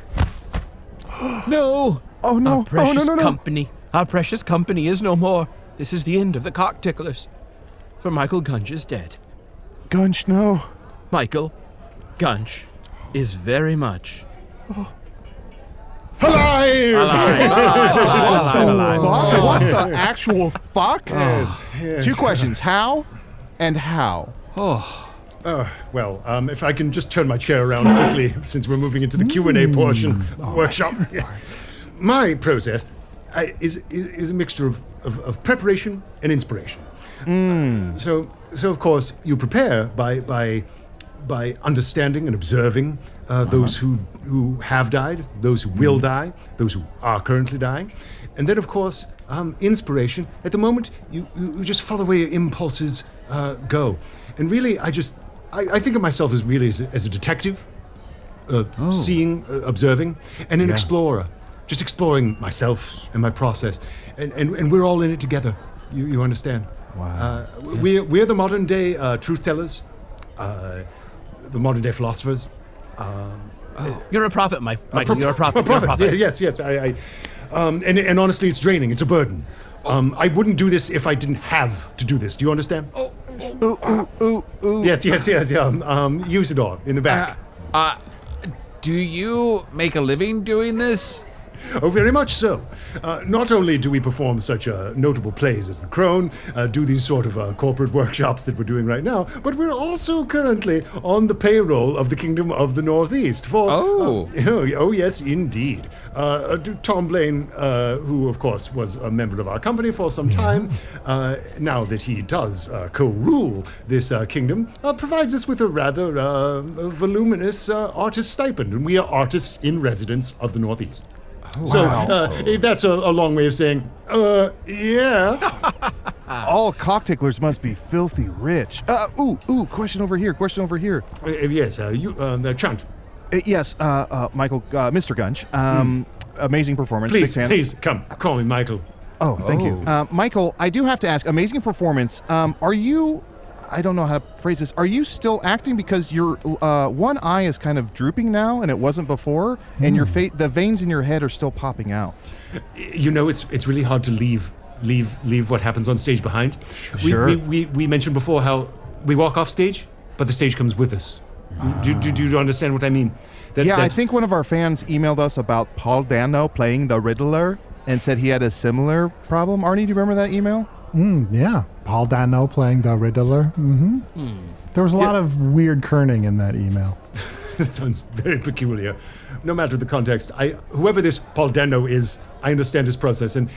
No. Oh no! Our precious no! company. Our precious company is no more. This is the end of the cock ticklers. For Michael Gunch is dead. Gunch, no! Michael Gunch is very much Alive! What the actual fuck? Yes. Two questions: how, and how? Well, if I can just turn my chair around quickly, since we're moving into the Q&A portion of the workshop. My process is a mixture of preparation and inspiration. So of course, you prepare by understanding and observing those who have died, those who will die, those who are currently dying. And then, of course, inspiration. At the moment, you just follow where your impulses go. And really, I think of myself as really as a detective, seeing, observing, and an explorer. Just exploring myself and my process. And we're all in it together. You understand? Wow. We're the modern day truth tellers, the modern day philosophers. You're a prophet, Michael. You're a prophet. You're a prophet. Yes. And honestly, it's draining. It's a burden. I wouldn't do this if I didn't have to do this. Do you understand? Ooh. Yes. Usidore in the back. Do you make a living doing this? Oh, very much so. Not only do we perform such notable plays as The Crone, do these sort of corporate workshops that we're doing right now, but we're also currently on the payroll of the Kingdom of the Northeast for... oh, yes, indeed. Tom Blaine, who, of course, was a member of our company for some time, now that he does co-rule this kingdom, provides us with a rather voluminous artist stipend, and we are artists in residence of the Northeast. That's a long way of saying, yeah. All cockticklers must be filthy rich. Question over here. Yes, Chunt. Yes, Michael, Mr. Gunch. Amazing performance. Please, come, call me Michael. Oh, thank you. Michael, I do have to ask, amazing performance. Are you, I don't know how to phrase this, are you still acting because your one eye is kind of drooping now and it wasn't before, and your the veins in your head are still popping out? You know, it's really hard to leave what happens on stage behind. Sure. We mentioned before how we walk off stage, but the stage comes with us. Do you understand what I mean? I think one of our fans emailed us about Paul Dano playing the Riddler and said he had a similar problem. Arnie, do you remember that email? Yeah. Paul Dano playing the Riddler. There was a lot of weird kerning in that email. That sounds very peculiar. No matter the context, whoever this Paul Dano is, I understand his process, and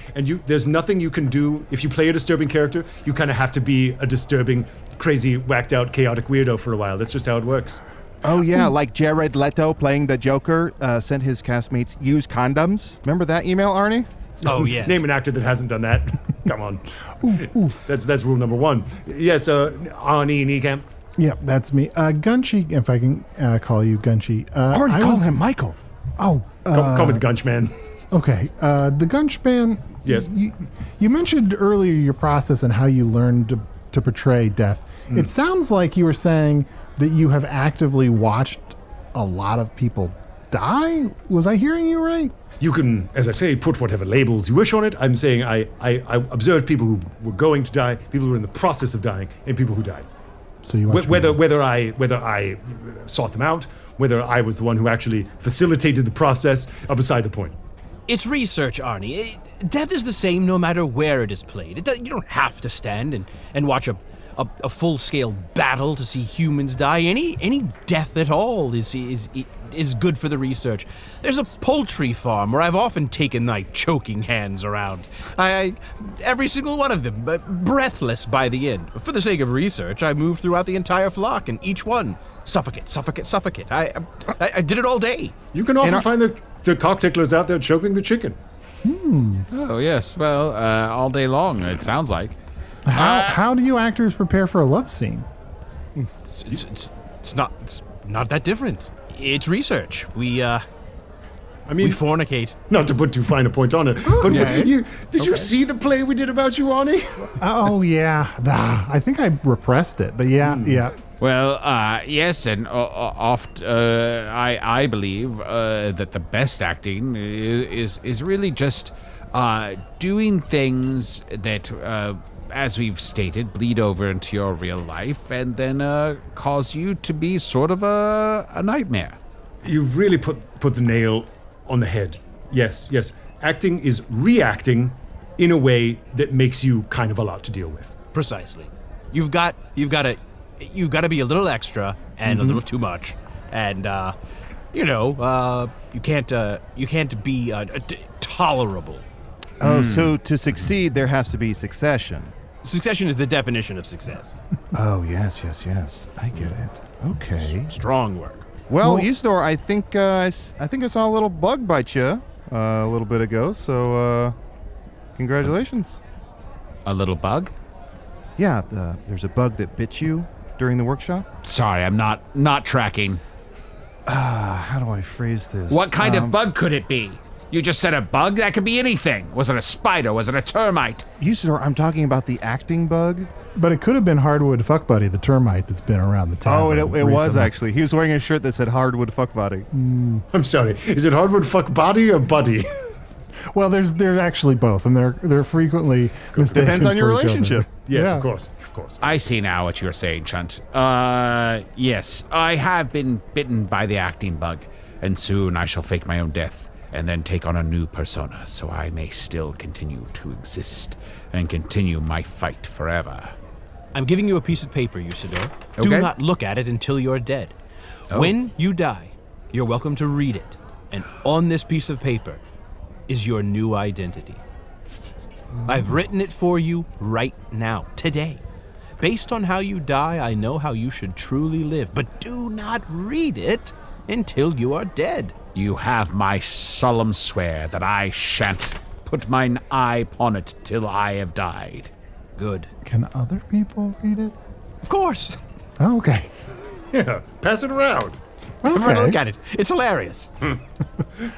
there's nothing you can do. If you play a disturbing character, you kind of have to be a disturbing, crazy, whacked out, chaotic weirdo for a while. That's just how it works. Oh, yeah, like Jared Leto playing the Joker sent his castmates use condoms. Remember that email, Arnie? Oh, yes. Name an actor that hasn't done that. Come on. That's rule number one. Yes, Arnie Niekamp. Yeah, that's me. Gunchy, if I can call you Gunchy. Arnie, call him Michael. Oh. Call me the Gunch Man. Okay. The Gunch Man. Yes. You mentioned earlier your process and how you learned to portray death. It sounds like you were saying that you have actively watched a lot of people die. Was I hearing you right? You can, as I say, put whatever labels you wish on it. I'm saying I observed people who were going to die, people who were in the process of dying, and people who died. So you watched whether I sought them out, whether I was the one who actually facilitated the process, are beside the point. It's research, Arnie. Death is the same no matter where it is played. You don't have to stand and watch a full-scale battle to see humans die. Any death at all is good for the research. There's a poultry farm where I've often taken choking hands around. Every single one of them, but breathless by the end. For the sake of research, I moved throughout the entire flock, and each one suffocate. I did it all day. You can often find the cockticklers out there choking the chicken. Oh, yes. Well, all day long, it sounds like. How do you actors prepare for a love scene? It's not that different. It's research. We fornicate. Not to put too fine a point on it, but did you see the play we did about you, Arnie? Oh, yeah. I think I repressed it, but yeah. Well, yes, and I believe that the best acting is really just doing things that, as we've stated, bleed over into your real life and then cause you to be sort of a nightmare. You've really put the nail on the head. Yes. Acting is reacting in a way that makes you kind of a lot to deal with. Precisely. You've got to be a little extra and a little too much, and you can't be tolerable. Oh, so to succeed, there has to be succession. Succession is the definition of success. Oh, yes. I get it. Okay. Strong work. Well, Usidore, I think I saw a little bug bite you a little bit ago, so congratulations. A little bug? Yeah, there's a bug that bit you during the workshop. Sorry, I'm not tracking. How do I phrase this? What kind of bug could it be? You just said a bug? That could be anything. Was it a spider? Was it a termite? Usidore, I'm talking about the acting bug. But it could have been Hardwood Fuck Buddy, the termite that's been around the town. Oh, it was actually. He was wearing a shirt that said Hardwood Fuck Buddy. I'm sorry. Is it Hardwood Fuck Body or Buddy? Well, there's actually both, and they're frequently mistaken. Depends on your for each relationship. other. Yes, Yeah. of course. I see now what you're saying, Chunt. Yes, I have been bitten by the acting bug, and soon I shall fake my own death. and then take on a new persona so I may still continue to exist and continue my fight forever. I'm giving you a piece of paper, Usidore. Okay. Do not look at it until you're dead. Oh. When you die, you're welcome to read it. And on this piece of paper is your new identity. I've written it for you right now, today. Based on how you die, I know how you should truly live, but do not read it until you are dead. You have my solemn swear that I shan't put mine eye upon it till I have died. Good. Can other people read it? Of course. Oh, okay. Yeah, pass it around. Everyone Okay. look at it. It's hilarious.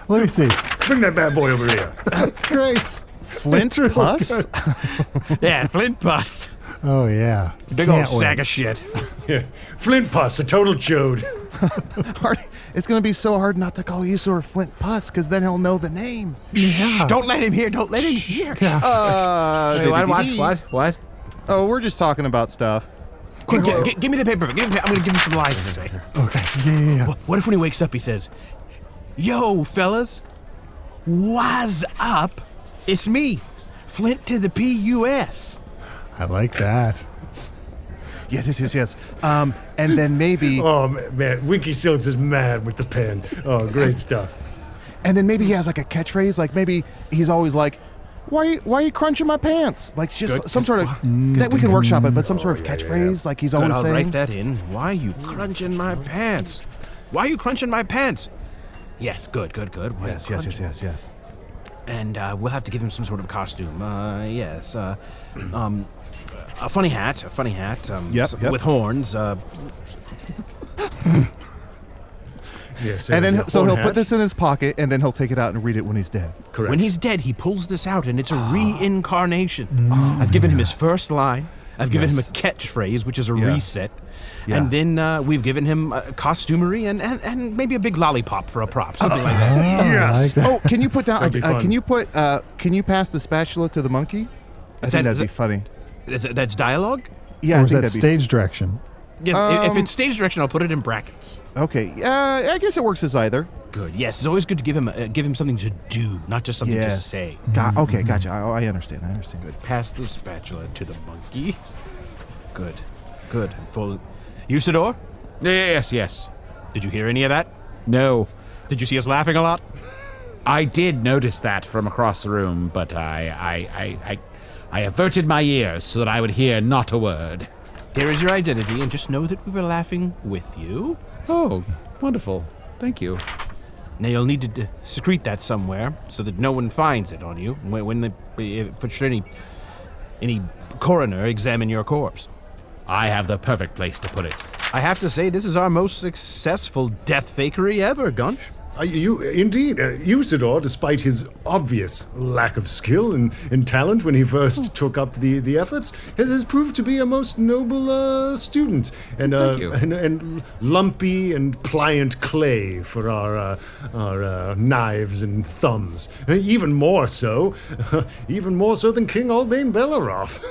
Let me see. Bring that bad boy over here. That's great. Flint pus? Yeah, flint pus. Oh, yeah. Big Can't old sack wait. of shit. Yeah. Flint pus, a total chode. Arnie, it's going to be so hard not to call Usidore Flint Pus, because then he'll know the name. Yeah. Don't let him hear. Don't let him hear. What? Oh, we're just talking about stuff. Quick, give me the paper. I'm going to give him some lines to say. Okay. Yeah. What if when he wakes up he says, "Yo, fellas, what's up? It's me, Flint to the P.U.S." I like that. Yes. And then maybe, Oh, man, Winky Silks is mad with the pen. Oh, great stuff. he has like a catchphrase. Like maybe he's always like, "Why are you crunching my pants?" Like just some sort of that we can workshop it, but some sort of catchphrase. Like he's Good, always I'll saying. write that in. Why are you crunching my pants? Why are you crunching my pants? Yes, good. Why are you crunching- Yes. And we'll have to give him some sort of costume. Yes. A funny hat. Yep. With horns. Yes, And then yeah, so horn he'll hat. put this in his pocket, and then he'll take it out and read it when he's dead. Correct. When he's dead, he pulls this out, and it's a reincarnation. I've given him his first line. I've given him a catchphrase, which is a reset. Yeah. And then we've given him costumery and maybe a big lollipop for a prop, something like that. Yes. I like that. Oh, can you put down? That'd be fun. Can you pass the spatula to the monkey? I Is think that- that'd be funny. That's dialogue? Yeah, Or I is think that that'd stage direction? Yes, if it's stage direction, I'll put it in brackets. be okay. I guess it works as either. Good. Yes, it's always good to give him something to do, not just something to say. Okay, gotcha. I understand. Good. Pass the spatula to the monkey. Good. Full. Usidore, Yes. did you hear any of that? No. Did you see us laughing a lot? I did notice that from across the room, but I averted my ears so that I would hear not a word. Here is your identity, and just know that we were laughing with you. Oh, wonderful. Thank you. Now you'll need to secrete that somewhere so that no one finds it on you should any coroner examine your corpse. I have the perfect place to put it. I have to say, this is our most successful death fakery ever, Gunch. Indeed, Usidore, despite his obvious lack of skill and talent when he first took up the efforts, has proved to be a most noble student and Thank you. and lumpy and pliant clay for our knives and thumbs. Even more so than King Albane Belleroth.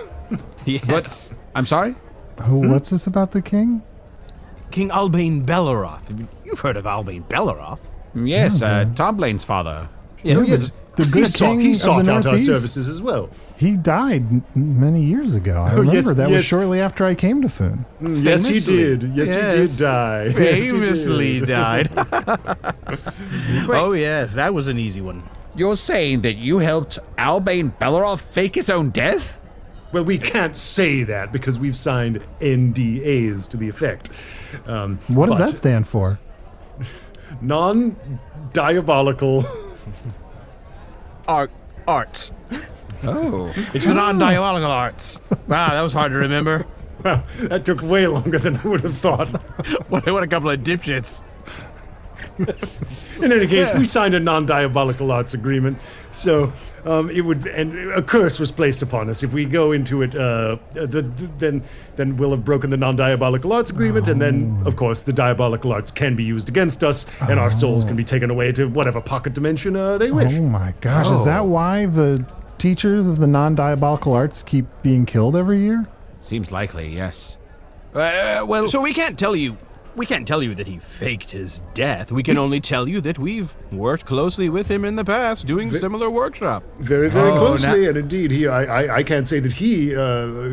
Yes. What? I'm sorry? Oh, what's this about the king? King Albane Belleroth. You've heard of Albane Belleroth. Yes, Tom Blaine's father. Yes. Oh, yes, The good king he of sought the out our Northeast. services as well. He died many years ago. I Oh, remember yes, that was yes. shortly after I came to Foon. Yes, he did. Yes, he did die. Yes, he Famously did. died. Oh, yes, that was an easy one. You're saying that you helped Albane Belleroth fake his own death? Well, we can't say that because we've signed NDAs to the effect. What does but that stand for? Non-diabolical. Arts. Oh. It's the non-diabolical arts. Wow, that was hard to remember. Well, that took way longer than I would have thought. What a couple of dipshits. In any case, we signed a non-diabolical arts agreement, so it would, and a curse was placed upon us if we go into it. Then we'll have broken the non-diabolical arts agreement, and then, of course, the diabolical arts can be used against us, and our souls can be taken away to whatever pocket dimension they wish. Oh my gosh, is that why the teachers of the non-diabolical arts keep being killed every year? Seems likely, yes. Well, So we can't tell you We can't tell you that he faked his death. We can only tell you that we've worked closely with him in the past, doing similar workshop. Very, very closely, and indeed, I can't say that he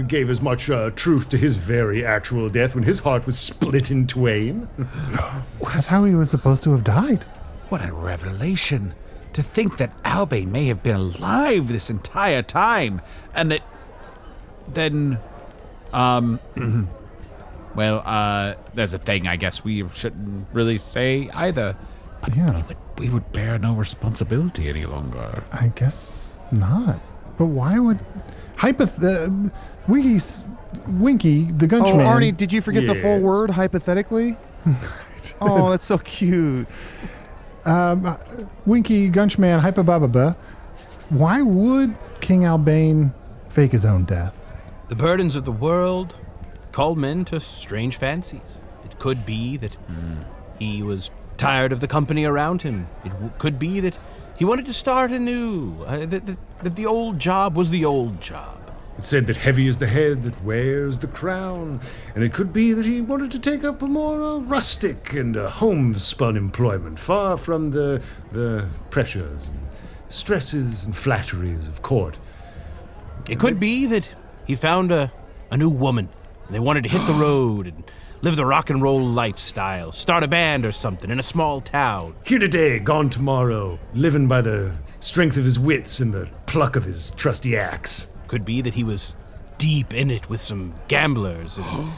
gave as much truth to his very actual death when his heart was split in twain. That's how he was supposed to have died. What a revelation. To think that Albane may have been alive this entire time, and that then, well, there's a thing I guess we shouldn't really say either. But Yeah. we would bear no responsibility any longer. I guess not. But why would... Winky, the Gunch Oh, man... Arnie, did you forget the full Yes. word, hypothetically? Oh, that's so cute. Winky, Gunchman, Hypabababa. Why would King Albane fake his own death? The burdens of the world called men to strange fancies. It could be that he was tired of the company around him. It could be that he wanted to start anew, that the old job was the old job. It said that heavy is the head that wears the crown, and it could be that he wanted to take up a more rustic and homespun employment, far from the pressures and stresses and flatteries of court. It could be that he found a new woman, and they wanted to hit the road and live the rock and roll lifestyle, start a band or something in a small town. Here today, gone tomorrow, living by the strength of his wits and the pluck of his trusty axe. Could be that he was deep in it with some gamblers, and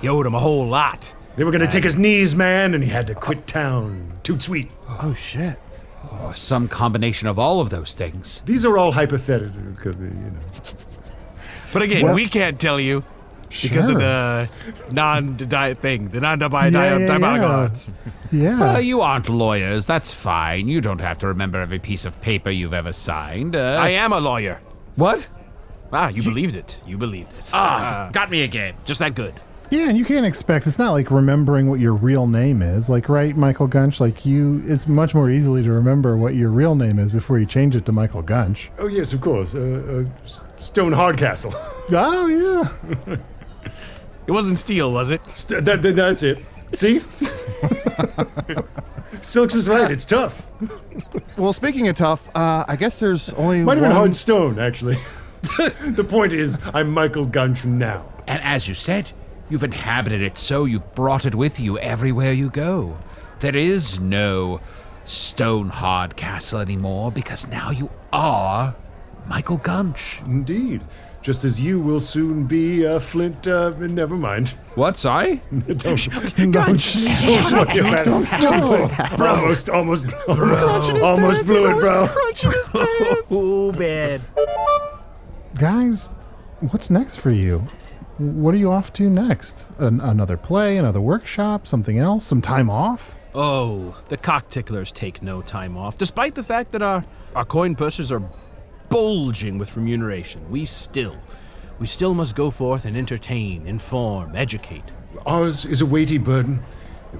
he owed them a whole lot. They were going to take his knees, man, and he had to quit town. Too sweet. Oh, shit. Or some combination of all of those things. These are all hypothetical, you know. But again, we can't tell you because of Sure. the non-diet thing, the non-diabolical arts. Yeah. Well, you aren't lawyers, that's fine. You don't have to remember every piece of paper you've ever signed. I am a lawyer. What? Ah, you believed it. You believed it. Got me again. Just that good. Yeah, and you can't expect, it's not like remembering what your real name is. Like, right, Michael Gunch? Like, it's much more easily to remember what your real name is before you change it to Michael Gunch. Oh, yes, of course. Stone Hardcastle. Oh, yeah. It wasn't steel, was it? That's it. See? Silks is right. It's tough. Well, speaking of tough, I guess there's only Might have one... been hard stone, actually. The point is, I'm Michael Gunch now. And as you said, you've inhabited it so you've brought it with you everywhere you go. There is no stone hard castle anymore because now you are Michael Gunch. Indeed. Just as you will soon be Flint, never mind. What, sorry? Don't Gunch. worry about it. Almost blew it, bro. Oh, man. Guys, what's next for you? What are you off to next? Another play, another workshop, something else, some time off? Oh, the cock ticklers take no time off, despite the fact that our coin purses are bulging with remuneration. We still must go forth and entertain, inform, educate. Ours is a weighty burden.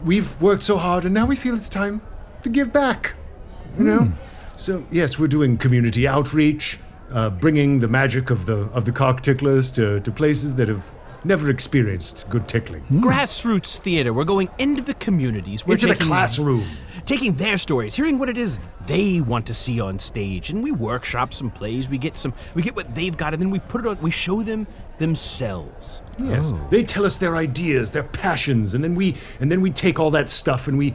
We've worked so hard, and now we feel it's time to give back. You know? So, yes, we're doing community outreach, bringing the magic of the cock ticklers to places that have never experienced good tickling. Grassroots theater. We're going into the communities. We're Into the taking- classroom. Taking their stories, hearing what it is they want to see on stage, and we workshop some plays. We get what they've got, and then we put it on. We show them themselves. Yes, they tell us their ideas, their passions, and then we take all that stuff and we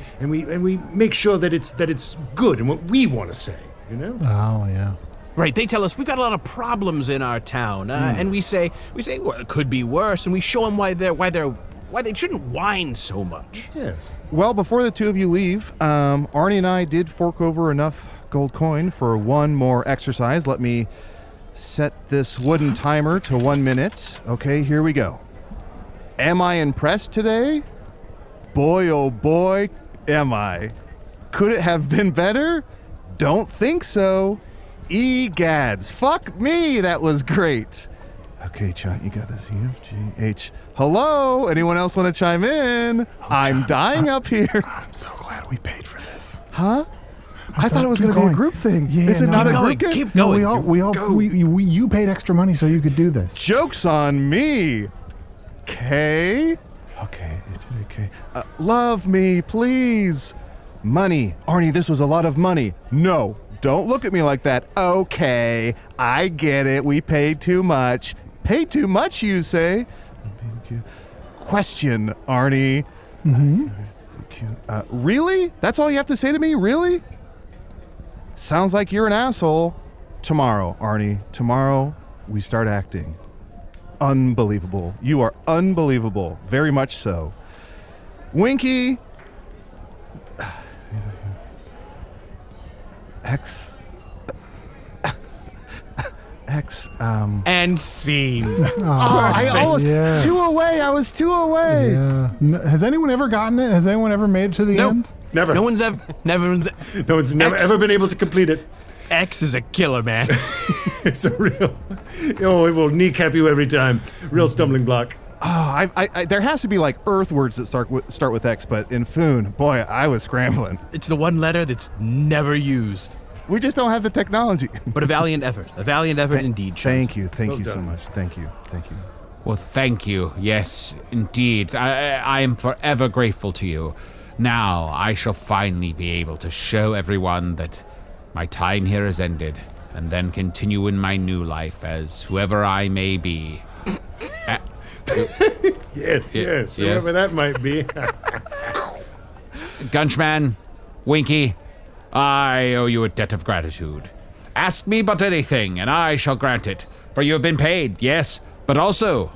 make sure that it's good and what we want to say. You know? Oh, yeah. Right? They tell us we've got a lot of problems in our town, and we say, well, it could be worse, and we show them why they shouldn't whine so much. Yes. Well, before the two of you leave, Arnie and I did fork over enough gold coin for one more exercise. Let me set this wooden timer to 1 minute. Okay, here we go. Am I impressed today? Boy, oh boy, am I. Could it have been better? Don't think so. Egads. Fuck me, that was great. Okay, Chunt, you got this. UFGH. Hello? Anyone else want to chime in? I'm dying up here. I'm so glad we paid for this. Huh? I so thought it was keep going to be a going. group thing. Yeah, Is it no, not no. a Going, group game? keep No, going. you paid extra money so you could do this. Joke's on me. Okay. Okay. Okay. Love me, please. Money. Arnie, this was a lot of money. No, don't look at me like that. Okay, I get it. We paid too much. Paid too much, you say? Question, Arnie. Mm-hmm. Really? That's all you have to say to me? Really? Sounds like you're an asshole. Tomorrow, Arnie. Tomorrow, we start acting. Unbelievable. You are unbelievable. Very much so. Winky. X. And scene. I almost Yeah. two away. I was two away. Yeah. Has anyone ever gotten it? Has anyone ever made it to the Nope. end? Never. No one's ever. No one's never X. ever been able to complete it. X is a killer, man. It's a real. Oh, it will kneecap you every time. Real stumbling block. Oh, there has to be like Earth words that start with X, but in Foon, boy, I was scrambling. It's the one letter that's never used. We just don't have the technology. But a valiant effort. A valiant effort indeed, Chunt. Thank you so done. much. Thank you. Well, thank you. Yes, indeed. I am forever grateful to you. Now I shall finally be able to show everyone that my time here has ended, and then continue in my new life as whoever I may be. Yes. Whoever that might be. Gunchman, Winky, I owe you a debt of gratitude. Ask me but anything, and I shall grant it. For you have been paid, yes, but also,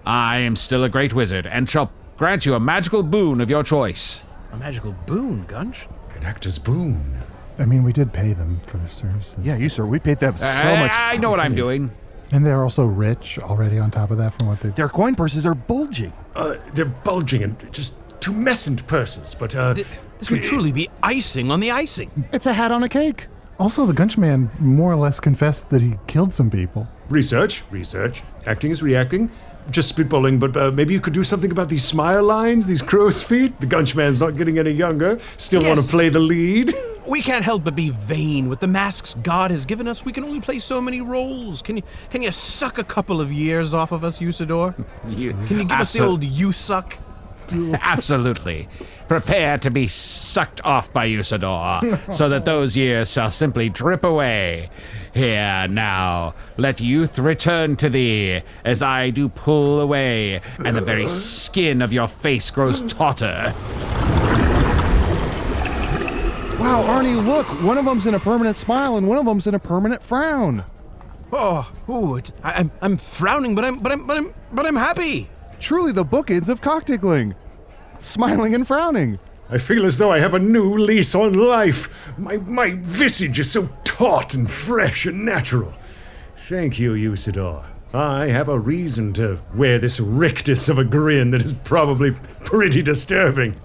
I am still a great wizard, and shall grant you a magical boon of your choice. A magical boon, Gunch. An actor's boon. I mean, we did pay them for their services. Yeah, you sir. We paid them so much. I know what I'm doing. And they're also rich already on top of that from what they've... Their coin purses are bulging. They're bulging and just tumescent purses, but This would truly be icing on the icing. It's a hat on a cake. Also, the Gunchman more or less confessed that he killed some people. Research. Acting is reacting. Just spitballing, but maybe you could do something about these smile lines, these crow's feet. The Gunchman's not getting any younger. Still want to Yes. play the lead. We can't help but be vain with the masks God has given us. We can only play so many roles. Can you suck a couple of years off of us, Usidore? Can you give us the old you suck? Absolutely. Prepare to be sucked off by Usidore, so that those years shall simply drip away. Here now, let youth return to thee, as I do pull away, and the very skin of your face grows tauter. Wow, Arnie, look. One of them's in a permanent smile, and one of them's in a permanent frown. I'm frowning, but I'm happy. Truly the bookends of cocktickling. Smiling and frowning. I feel as though I have a new lease on life. My visage is so taut and fresh and natural. Thank you, Usidore. I have a reason to wear this rictus of a grin that is probably pretty disturbing.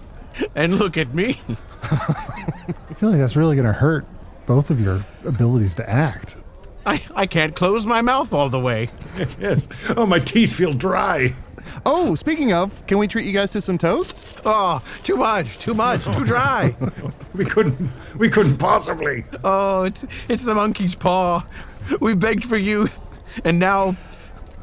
And look at me. I feel like that's really going to hurt both of your abilities to act. I can't close my mouth all the way. Yes. Oh, my teeth feel dry. Oh, speaking of, can we treat you guys to some toast? Oh, too much, too dry. We couldn't possibly. Oh, it's the monkey's paw. We begged for youth, and now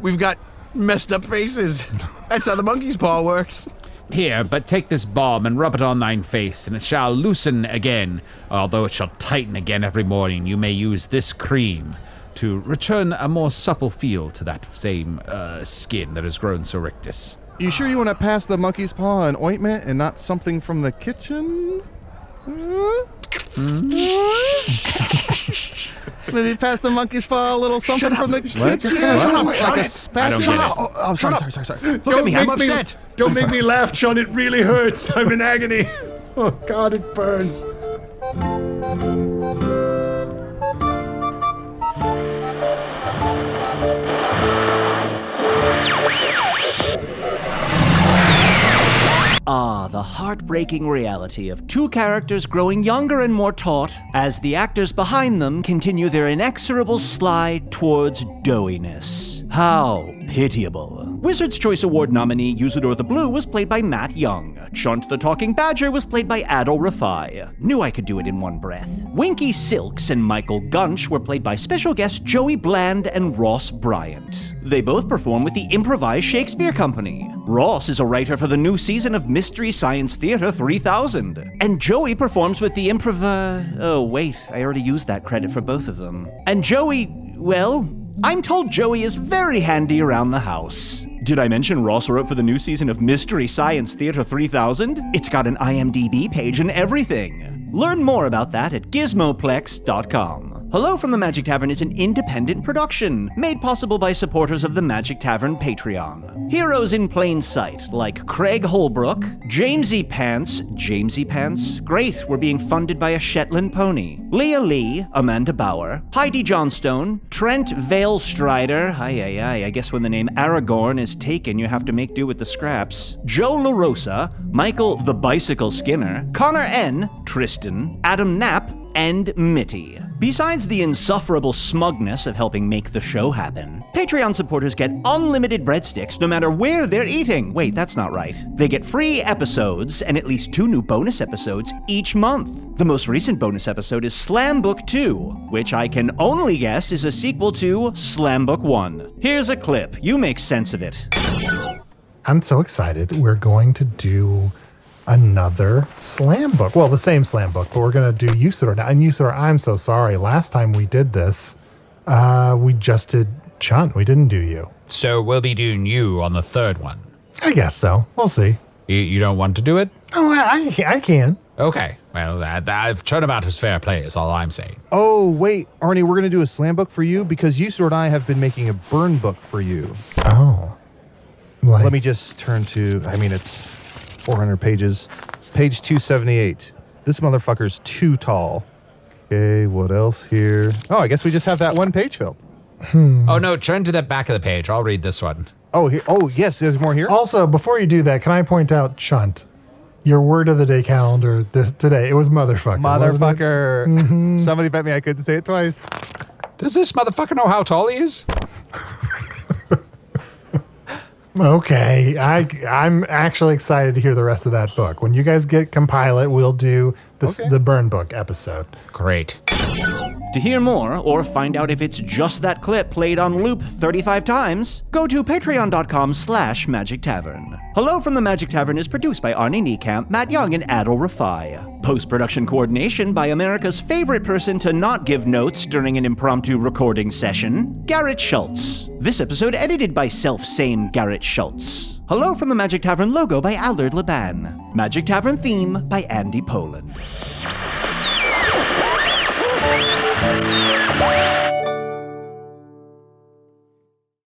we've got messed up faces. That's how the monkey's paw works. Here, but take this balm and rub it on thine face, and it shall loosen again. Although it shall tighten again every morning, you may use this cream to return a more supple feel to that same skin that has grown so rictus. You sure you want to pass the monkey's paw an ointment and not something from the kitchen? Maybe pass the monkey's paw a little something from the kitchen? Like a spatula? I don't get it. Oh, sorry. Look at me, I'm upset. Don't make me laugh, Sean. It really hurts. I'm in agony. Oh, God, it burns. Ah, the heartbreaking reality of two characters growing younger and more taut as the actors behind them continue their inexorable slide towards doughiness. How pitiable. Wizard's Choice Award nominee Usidore the Blue was played by Matt Young. Chunt the Talking Badger was played by Adal Rifai. Knew I could do it in one breath. Winky Silks and Michael Gunch were played by special guests Joey Bland and Ross Bryant. They both perform with the Improvised Shakespeare Company. Ross is a writer for the new season of Mystery Science Theater 3000. And Joey performs with the oh wait, I already used that credit for both of them. And Joey, well, I'm told Joey is very handy around the house. Did I mention Ross wrote for the new season of Mystery Science Theater 3000? It's got an IMDb page and everything. Learn more about that at gizmoplex.com. Hello from the Magic Tavern is an independent production made possible by supporters of the Magic Tavern Patreon. Heroes in plain sight like Craig Holbrook, Jamesy Pants, great, we're being funded by a Shetland pony, Leah Lee, Amanda Bauer, Heidi Johnstone, Trent Vale Strider, I guess when the name Aragorn is taken you have to make do with the scraps, Joe LaRosa, Michael the Bicycle Skinner, Connor N, Tristan, Adam Knapp, and Mitty. Besides the insufferable smugness of helping make the show happen, Patreon supporters get unlimited breadsticks no matter where they're eating. Wait, that's not right. They get free episodes and at least 2 new bonus episodes each month. The most recent bonus episode is Slam Book 2, which I can only guess is a sequel to Slam Book 1. Here's a clip. You make sense of it. I'm so excited. We're going to do another slam book. Well, the same slam book, but we're going to do Usidore now. And Usidore, I'm so sorry. Last time we did this, we just did Chunt. We didn't do you. So we'll be doing you on the third one. I guess so. We'll see. You don't want to do it? Oh, I can. Okay. Well, turnabout is fair play is all I'm saying. Oh, wait, Arnie, we're going to do a slam book for you because Usidore and I have been making a burn book for you. Oh. Like, Let me just turn to, it's 400 pages. Page 278. This motherfucker's too tall. Okay, what else here? Oh, I guess we just have that one page filled. Oh, no, turn to the back of the page. I'll read this one. Oh, here. Oh, yes, there's more here. Also, before you do that, can I point out, Chunt, your word of the day calendar today, it was motherfucker. Motherfucker. Mm-hmm. Somebody bet me I couldn't say it twice. Does this motherfucker know how tall he is? Okay, I'm actually excited to hear the rest of that book. When you guys compile it, we'll do the burn book episode. Great. To hear more, or find out if it's just that clip played on loop 35 times, go to patreon.com/Magic Tavern. Hello from the Magic Tavern is produced by Arnie Niekamp, Matt Young, and Adal Rifai. Post-production coordination by America's favorite person to not give notes during an impromptu recording session, Garrett Schultz. This episode edited by self-same Garrett Schultz. Hello from the Magic Tavern logo by Allard Laban. Magic Tavern theme by Andy Poland.